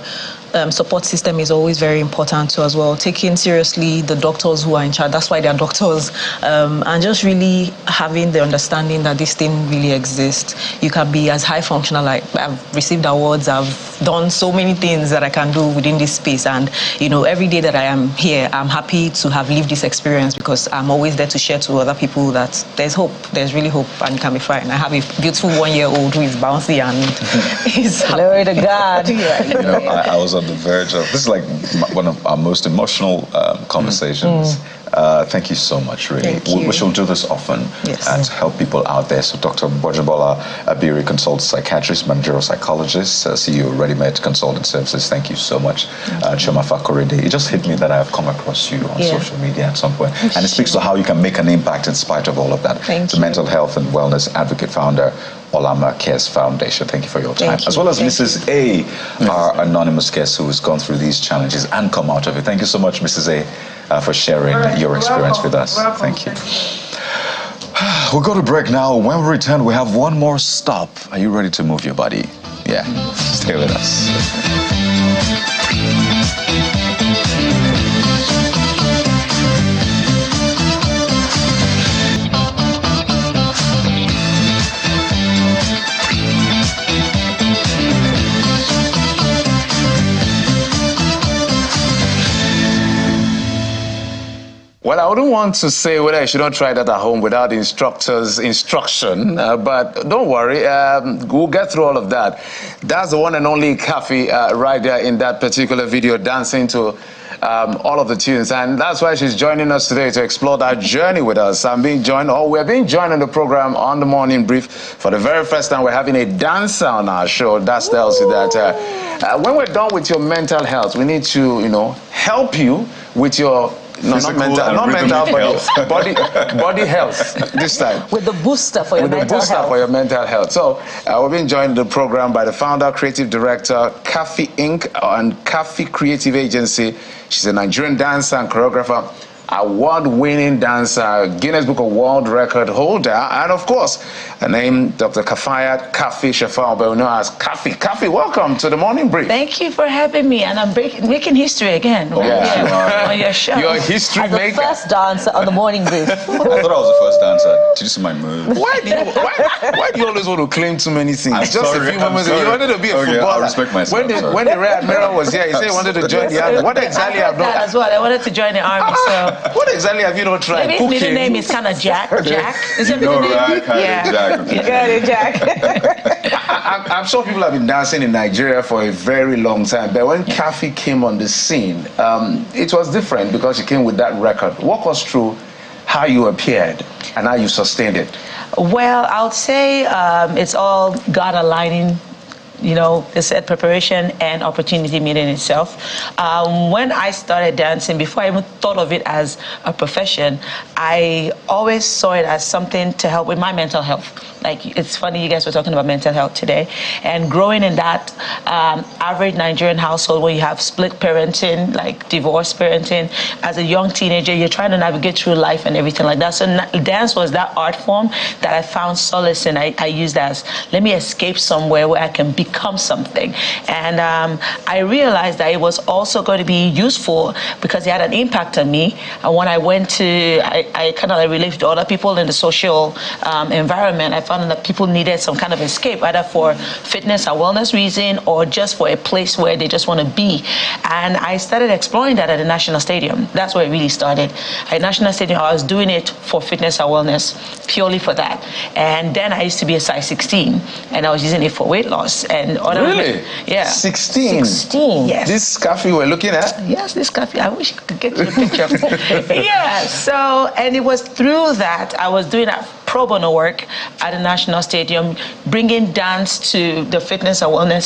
support system is always very important too as well. Taking seriously the doctors who are in charge, that's why they're doctors, and just really having the understanding that this thing really exists. You can be as high functional, like I've received awards, I've done so many things that I can do within this space, and you know, every day that I am here, I'm happy to have lived this experience because I'm always there to share to other people that there's hope, there's really hope, and it can be fine. I have a beautiful 1-year-old who is bouncy and is glory to God. You know, I was on the verge of, this is like one of our most emotional conversations. Thank you so much, really. We shall do this often to help people out there. So Dr. Bojabola Abiri, consultant psychiatrist, managerial psychologist, CEO Ready-Made Consultant Services. Thank you so much. Chima Fakorede, it just hit me that I have come across you on social media at some point. And it speaks to how you can make an impact in spite of all of that. The Mental Health and Wellness Advocate Founder, Olama Cares Foundation. Thank you for your time. As well as Mrs. A, our anonymous guest who has gone through these challenges and come out of it. Thank you so much, Mrs. A, for sharing your experience with us. Thank you. We'll go to break now. When we return, we have one more stop. Are you ready to move your body? Yeah, stay with us. Well, I wouldn't want to say whether I should not try that at home without the instructor's instruction, but don't worry, we'll get through all of that. That's the one and only Kaffy right there in that particular video, dancing to all of the tunes, and that's why she's joining us today to explore that journey with us. We're being joined on the program on the Morning Brief for the very first time. We're having a dancer on our show. That tells you that when we're done with your mental health, we need to, help you with your not mental, body health this time. With the booster for your mental health. So we're being joined in the program by the founder, creative director, Kaffy Inc. and Kaffy Creative Agency. She's a Nigerian dancer and choreographer, award-winning dancer, Guinness Book of World Record holder, and of course, her name, Dr. Kaffy Shafal, but known as Kaffy. Kaffy, welcome to the Morning Brief. Thank you for having me, and I'm making history again on your show. You're a history maker. The first dancer on the Morning Brief. I thought I was the first dancer. Did you see my move? Why do you always want to claim too many things? A few moments ago, you wanted to be a footballer. I respect myself. When the Red Admiral was here, he said he wanted to join the army. What exactly have that as well. I wanted to join the army, so. What exactly have you not tried? Maybe his middle name is kind of Jack. Jack. Is your middle name? Jack. You got it, Jack. I'm sure people have been dancing in Nigeria for a very long time, but when Kaffy came on the scene, it was different because she came with that record. Walk us through how you appeared and how you sustained it. Well, I would say it's all God aligning. The set preparation and opportunity meeting itself. When I started dancing, before I even thought of it as a profession, I always saw it as something to help with my mental health. Like, it's funny, you guys were talking about mental health today. And growing in that average Nigerian household where you have split parenting, like divorce parenting, as a young teenager, you're trying to navigate through life and everything like that. So dance was that art form that I found solace in. I used as, let me escape somewhere where I can become something. And I realized that it was also going to be useful because it had an impact on me. And when I went to, I kind of related to other people in the social environment, I found that people needed some kind of escape, either for fitness or wellness reason or just for a place where they just want to be. And I started exploring that at the National Stadium. That's where it really started. At National Stadium, I was doing it for fitness or wellness, purely for that. And then I used to be a size 16, and I was using it for weight loss. And really? Yeah. 16? 16, yes. This Kaffy we're looking at? Yes, this Kaffy. I wish I could get you a picture. Yeah, so, and it was through that, I was doing that pro bono work at the National Stadium, bringing dance to the fitness and wellness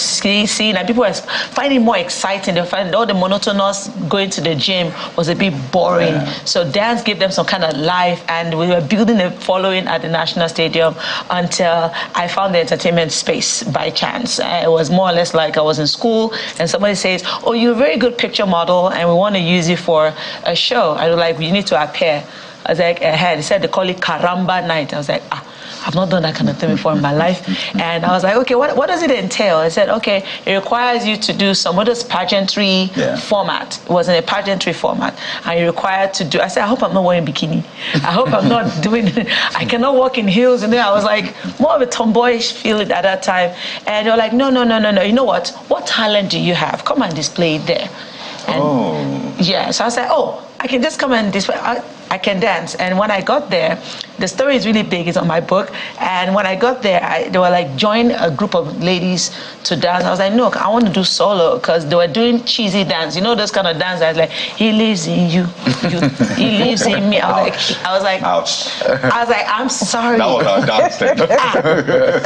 scene, and people are finding it more exciting. They find all the monotonous going to the gym was a bit boring. So dance gave them some kind of life, and we were building a following at the National Stadium until I found the entertainment space by chance. It was more or less like I was in school and somebody says, oh, you're a very good picture model and we want to use you for a show. I was like, you need to appear. I was like, they said they call it Karamba Night. I was like, I've not done that kind of thing before in my life. And I was like, okay, what does it entail? I said, okay, it requires you to do some of this pageantry format. It was in a pageantry format. And you're required to do, I said, I hope I'm not wearing bikini. I hope I'm not doing, I cannot walk in heels. And then I was like, more of a tomboyish feeling at that time. And they're like, no. You know what talent do you have? Come and display it there. And yeah, so I was like, oh, I can just come and display. I can dance. And when I got there, the story is really big. It's on my book. And when I got there, they were like, join a group of ladies to dance. I was like, no, I want to do solo, because they were doing cheesy dance. You know, those kind of dance. I was like, he lives in you. He lives in me. I was like, I'm sorry. That was our dance thing.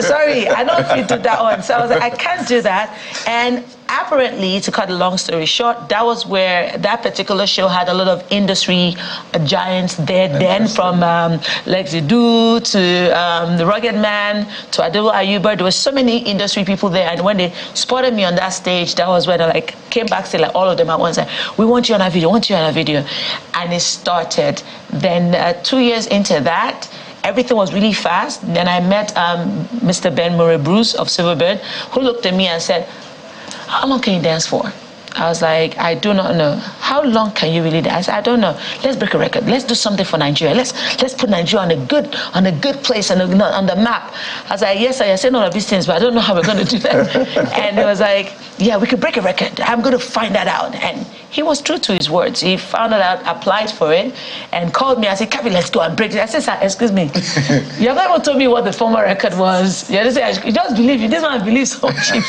Sorry, I don't fit to that one. So I was like, I can't do that. And apparently, to cut a long story short, that was where that particular show had a lot of industry giants there then, from Lexi Du to the Rugged Man to Adebo Ayuba. There were so many industry people there, and when they spotted me on that stage, that was when they came back to all of them at once, like, we want you on our video, and it started. Then 2 years into that, everything was really fast. Then I met Mr. Ben Murray Bruce of Silverbird, who looked at me and said, how long can you dance for? I was like, I do not know. How long can you really dance? I don't know. Let's break a record. Let's do something for Nigeria. Let's put Nigeria on a good place on the map. I was like, yes, I said all of these things, but I don't know how we're going to do that. And it was like, yeah, we could break a record. I'm going to find that out. And he was true to his words. He found it out, applied for it, and called me. I said, Kaffy, let's go and break it. I said, sir, excuse me. You have not even told me what the former record was. You just believe you. This one I believe so cheap.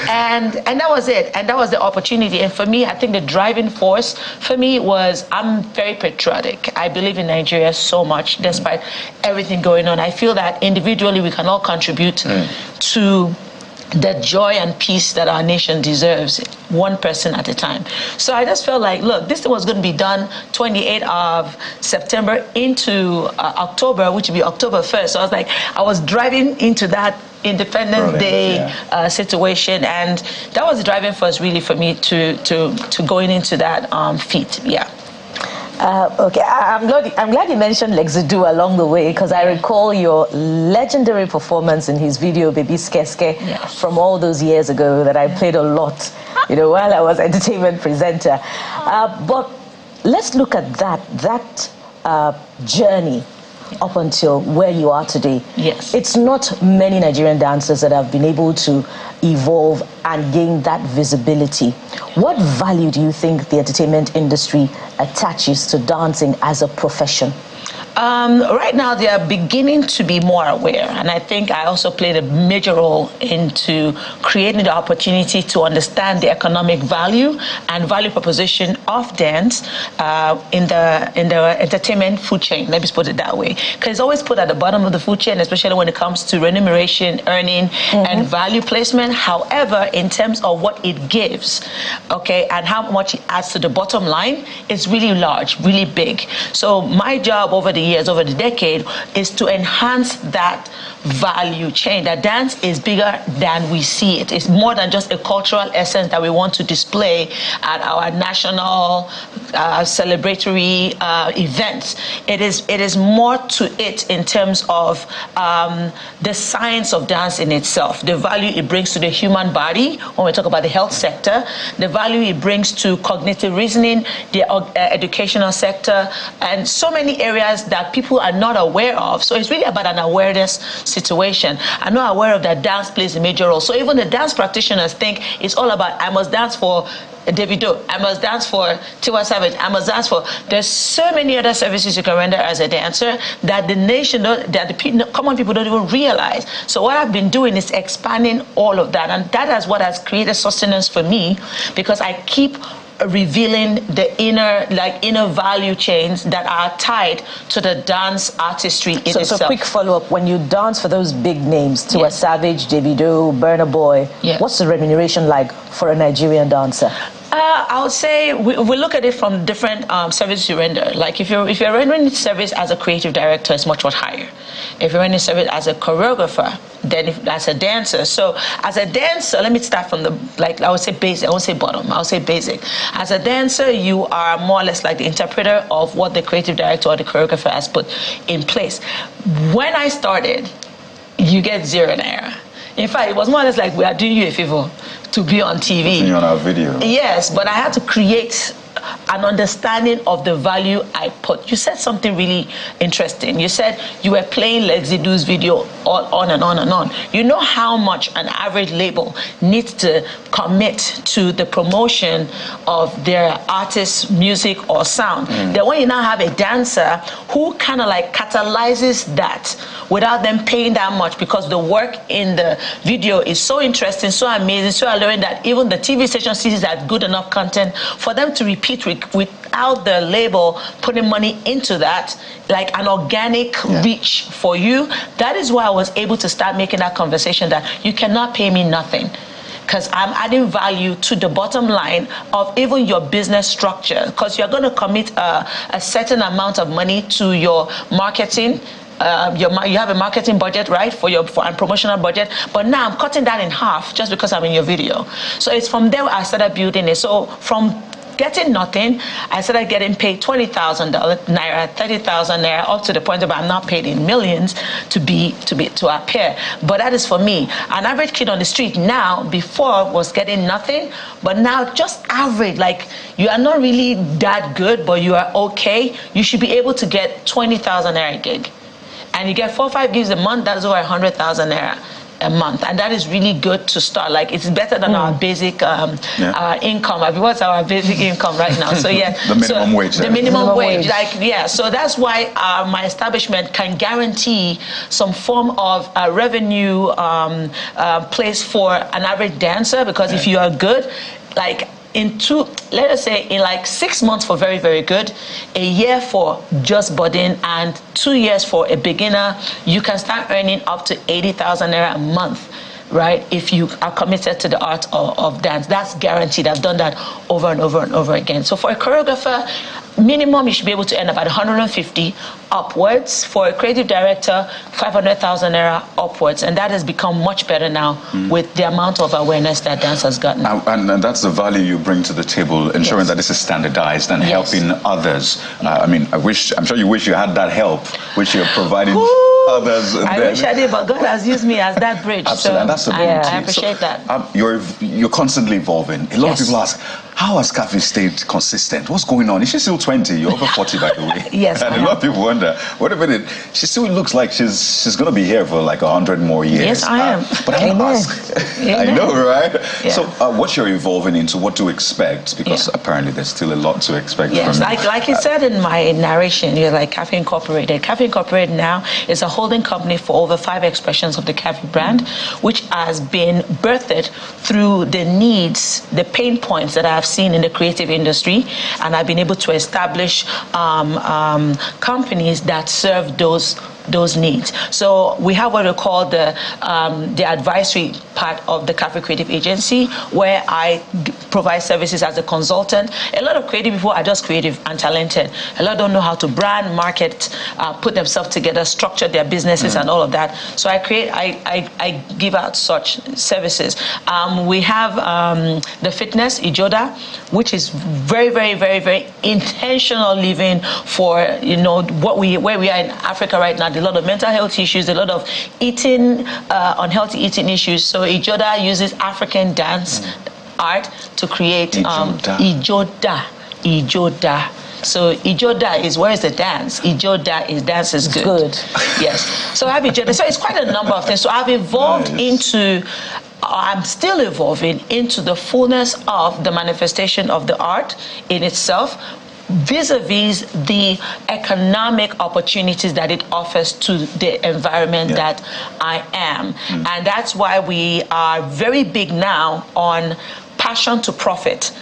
And that was it. And that was the opportunity. And for me, I think the driving force for me was, I'm very patriotic. I believe in Nigeria so much, despite everything going on. I feel that individually we can all contribute to the joy and peace that our nation deserves, one person at a time. So I just felt like, look, this was going to be done 28th of September into October, which would be October 1st. So I was like, I was driving into that Independence Day situation, and that was the driving force really for me to going into that feat. Yeah. Okay, I'm glad you mentioned Lexi Du along the way, because I recall your legendary performance in his video Baby Skeske from all those years ago that I played a lot, while I was entertainment presenter. But let's look at that journey up until where you are today. Yes. It's not many Nigerian dancers that have been able to evolve and gain that visibility. What value do you think the entertainment industry attaches to dancing as a profession? Right now, they are beginning to be more aware, and I think I also played a major role into creating the opportunity to understand the economic value and value proposition of dance in the entertainment food chain. Let me put it that way, because it's always put at the bottom of the food chain, especially when it comes to remuneration, earning, and value placement. However, in terms of what it gives, and how much it adds to the bottom line, it's really large, really big. So my job over the years, over the decade, is to enhance that value chain. That dance is bigger than we see it. It's more than just a cultural essence that we want to display at our national celebratory events. It is more to it in terms of the science of dance in itself, the value it brings to the human body when we talk about the health sector, the value it brings to cognitive reasoning, the educational sector, and so many areas that people are not aware of. So it's really about an awareness situation. I'm not aware of that dance plays a major role. So even the dance practitioners think it's all about, I must dance for Davido, I must dance for Tiwa Savage, I must dance for... There's so many other services you can render as a dancer that the nation, that the common people don't even realize. So what I've been doing is expanding all of that, and that is what has created sustenance for me, because I keep revealing the inner value chains that are tied to the dance artistry in itself. So quick follow-up, when you dance for those big names, Tiwa Savage, Davido, Burna Boy, what's the remuneration like for a Nigerian dancer? I would say we look at it from different services you render. Like if you're rendering service as a creative director, it's much higher. If you're rendering service as a choreographer, then as a dancer. So as a dancer, let me start from I would say basic. I won't say bottom. I would say basic. As a dancer, you are more or less like the interpreter of what the creative director or the choreographer has put in place. When I started, you get 0 naira. In fact, it was more or less like we are doing you a favor to be on TV. Putting you on our video. Yes, but I had to create an understanding of the value I put. You said something really interesting. You said you were playing Lexidu's video on and on and on. You know how much an average label needs to commit to the promotion of their artist's music or sound. Then when you now have a dancer who kind of like catalyzes that without them paying that much, because the work in the video is so interesting, so amazing, so alluring that even the TV station sees that good enough content for them to repeat without the label putting money into that, like an organic reach for you. That is why I was able to start making that conversation that you cannot pay me nothing, because I'm adding value to the bottom line of even your business structure, because you're going to commit a certain amount of money to your marketing. You have a marketing budget, right, and promotional budget, but now I'm cutting that in half just because I'm in your video. So it's from there I started building it. So from getting nothing, I started getting paid $20,000 naira, 30,000 naira, up to the point where I'm not paid in millions to appear. But that is for me. An average kid on the street now, before, was getting nothing, but now just average. Like, you are not really that good, but you are okay. You should be able to get 20,000 naira gig, and you get 4 or 5 gigs a month. That is over 100,000 naira a month, and that is really good to start. Like, it's better than our basic income. I mean, what's our basic income right now? So the minimum wage. The minimum wage, so that's why my establishment can guarantee some form of revenue place for an average dancer, because if you are good, like, let us say in like 6 months for very, very good, a year for just budding, and 2 years for a beginner, you can start earning up to 80,000 naira a month, right? If you are committed to the art of dance, that's guaranteed. I've done that over and over and over again. So for a choreographer, minimum you should be able to earn about 150 upwards. For a creative director, 500,000 naira upwards, and that has become much better now with the amount of awareness that dance has gotten. And that's the value you bring to the table, ensuring that this is standardized and helping others. I mean, I'm sure you wish you had that help, which you're providing others. I wish I did, but God has used me as that bridge. Absolutely, and that's the beauty. I appreciate that. You're constantly evolving. A lot of people ask, how has Kaffy stayed consistent? What's going on? Is she still 20? You're over 40, by the way. Yes. And a lot of people wonder, wait a minute, she still looks like she's going to be here for like 100 more years. Yes, I am. But I want to ask, I know, right? Yeah. So what you're evolving into, what to expect, because apparently there's still a lot to expect from you. Like you said in my narration, you're like Kaffy Incorporated. Kaffy Incorporated now is a holding company for over 5 expressions of the Kaffy brand, which has been birthed through the needs, the pain points that I've seen in the creative industry, and I've been able to establish companies that serve those needs. So we have what we call the advisory part of the Kaffy Creative Agency, where I provide services as a consultant. A lot of creative people are just creative and talented. A lot don't know how to brand, market, put themselves together, structure their businesses and all of that. So I give out such services. We have the fitness, Ijoda, which is very, very, very, very intentional living for, where we are in Africa right now. A lot of mental health issues, a lot of eating, unhealthy eating issues. So Ijoda uses African dance art to create Ijoda. So Ijoda is, where is the dance? Ijoda is dance is good. Yes. So I have Ijoda. So it's quite a number of things. So I've evolved I'm still evolving into the fullness of the manifestation of the art in itself, vis-a-vis the economic opportunities that it offers to the environment that I am. And that's why we are very big now on passion to profit.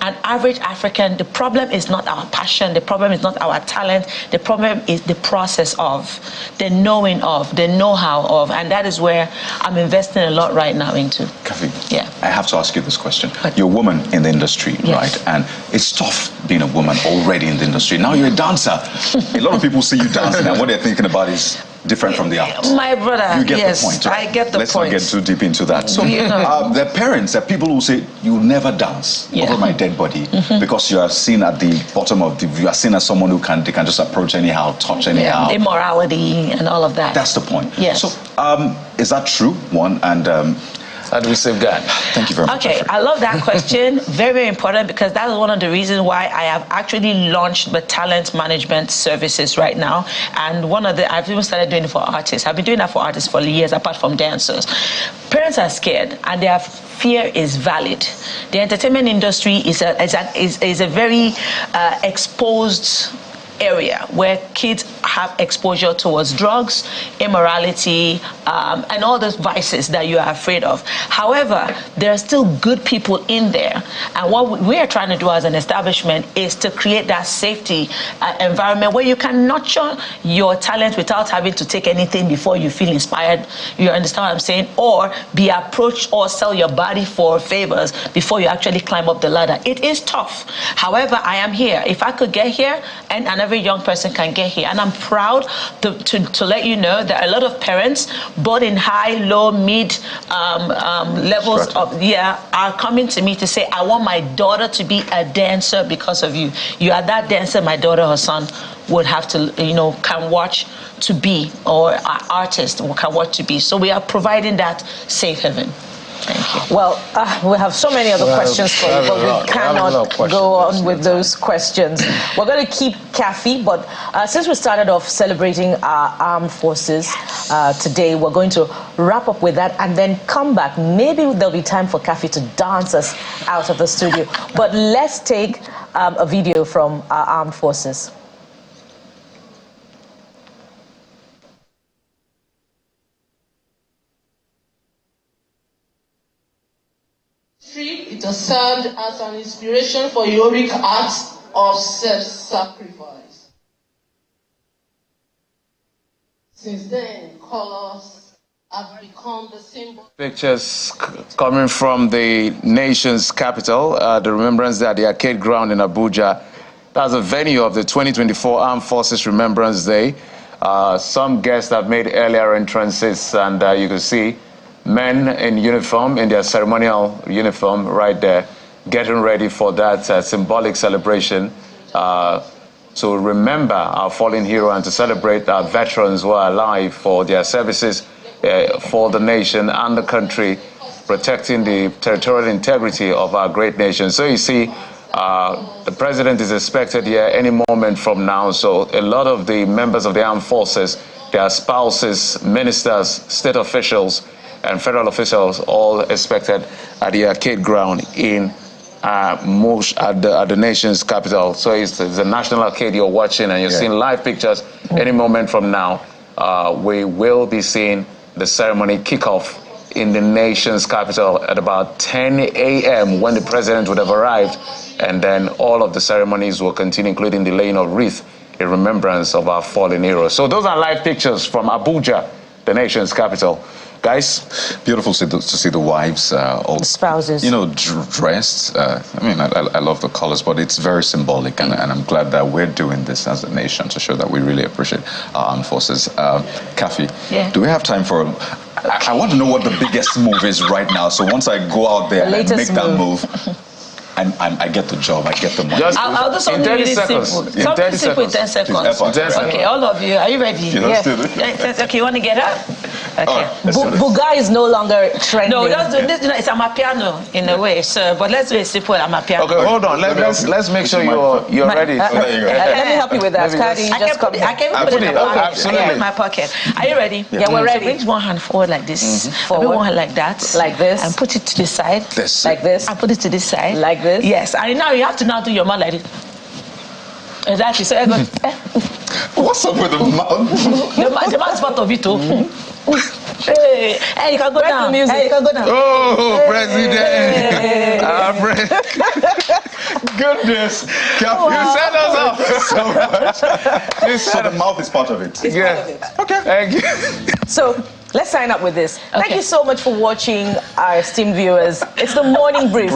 an average African, the problem is not our passion, the problem is not our talent, the problem is the process of, the knowing of, the know-how of, and that is where I'm investing a lot right now into. Kaffy, yeah. I have to ask you this question. You're a woman in the industry, yes. right? And it's tough being a woman already in the industry. Now you're a dancer. A lot of people see you dancing and what they're thinking about is different from the art. My brother, you get yes, the point, right? I get the Let's point. not get too deep into that. So You know. there are parents, there are people who say, you'll never dance over my dead body because you are seen at the bottom of the, you are seen as someone who can just approach anyhow, touch anyhow. Yeah, immorality and all of that. That's the point. Yes. So is that true, one? And how do we safeguard? Thank you very much. Okay, I love that question. Very, very important, because that is one of the reasons why I have actually launched the talent management services right now. And I've even started doing it for artists. I've been doing that for artists for years, apart from dancers. Parents are scared, and their fear is valid. The entertainment industry is a very exposed area where kids have exposure towards drugs, immorality, and all those vices that you are afraid of. However, there are still good people in there. And what we are trying to do as an establishment is to create that safety environment where you can nurture your talent without having to take anything before you feel inspired. You understand what I'm saying? Or be approached or sell your body for favors before you actually climb up the ladder. It is tough. However, I am here. If I could get here, and every young person can get here. And I'm proud to let you know that a lot of parents, both in high, low, mid levels are coming to me to say, I want my daughter to be a dancer because of you. You are that dancer my daughter or son would have to, can watch to be, or an artist can watch to be. So we are providing that safe haven. Thank you. Well, we have so many other questions for you, but we cannot go on with those questions. We're going to keep Kaffy, but since we started off celebrating our armed forces today, we're going to wrap up with that and then come back. Maybe there'll be time for Kaffy to dance us out of the studio. But let's take a video from our armed forces. It has served as an inspiration for heroic acts of self-sacrifice. Since then, colors have become the symbol. Pictures coming from the nation's capital, the Remembrance Day at the Arcade Ground in Abuja. That's the venue of the 2024 Armed Forces Remembrance Day. Some guests have made earlier entrances, and you can see men in uniform, in their ceremonial uniform right there, getting ready for that symbolic celebration to remember our fallen hero and to celebrate our veterans who are alive for their services for the nation and the country, protecting the territorial integrity of our great nation. So you see, the president is expected here any moment from now. So a lot of the members of the armed forces, their spouses, ministers, state officials, and federal officials all expected at the Arcade Ground in at the nation's capital. So it's the national arcade you're watching, and you're seeing live pictures. Any moment from now, we will be seeing the ceremony kick off in the nation's capital at about 10 a.m. when the president would have arrived, and then all of the ceremonies will continue, including the laying of wreath in remembrance of our fallen heroes. So those are live pictures from Abuja, the nation's capital. Guys, beautiful to see the wives, all spouses, dressed. I mean, I love the colors, but it's very symbolic, and I'm glad that we're doing this as a nation to show that we really appreciate our armed forces. Kaffy, do we have time for? I want to know what the biggest move is right now. So once I go out there and make that move. I get the job, I get the money. I'll do something really simple. Something simple in 10 seconds. Okay, all of you, are you ready? Okay, you want to get up? Okay. Buga is no longer trending. No, it's Amapiano in a way, sir. But let's do it simple, Amapiano. Okay, hold on. Let's make sure you're ready. Let me help you with that. I can put it in my pocket. Absolutely. In my pocket. Are you ready? Yeah, we're ready. So bring one hand forward like this. Forward. One hand like that. Like this. And put it to the side. Like this. And put it to this side. Like this. Yes. And now you have to do your mouth like this. Exactly. So what's up with the mouth? The mouth part of it too. Hey, you can go down. Hey, you can go down. Oh, President. goodness. You set us up so much. So the mouth is part of it. It's part of it. Okay. Thank you. So let's sign up with this. Thank you so much for watching, our esteemed viewers. It's the Morning Brief.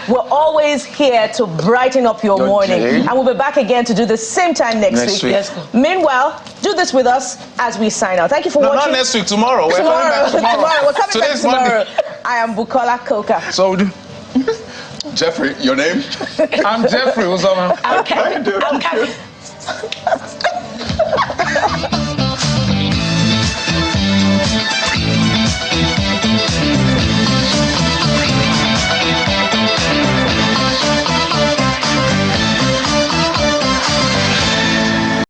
We're always here to brighten up your morning. And we'll be back again to do the same time next week. Yes. Meanwhile, do this with us as we sign out. Thank you for watching. Not next week, tomorrow. We're coming back tomorrow. We're coming back tomorrow. I am Bukola Koka. So, Jeffrey, your name? I'm Jeffrey. What's up, man? I'm Kaffy.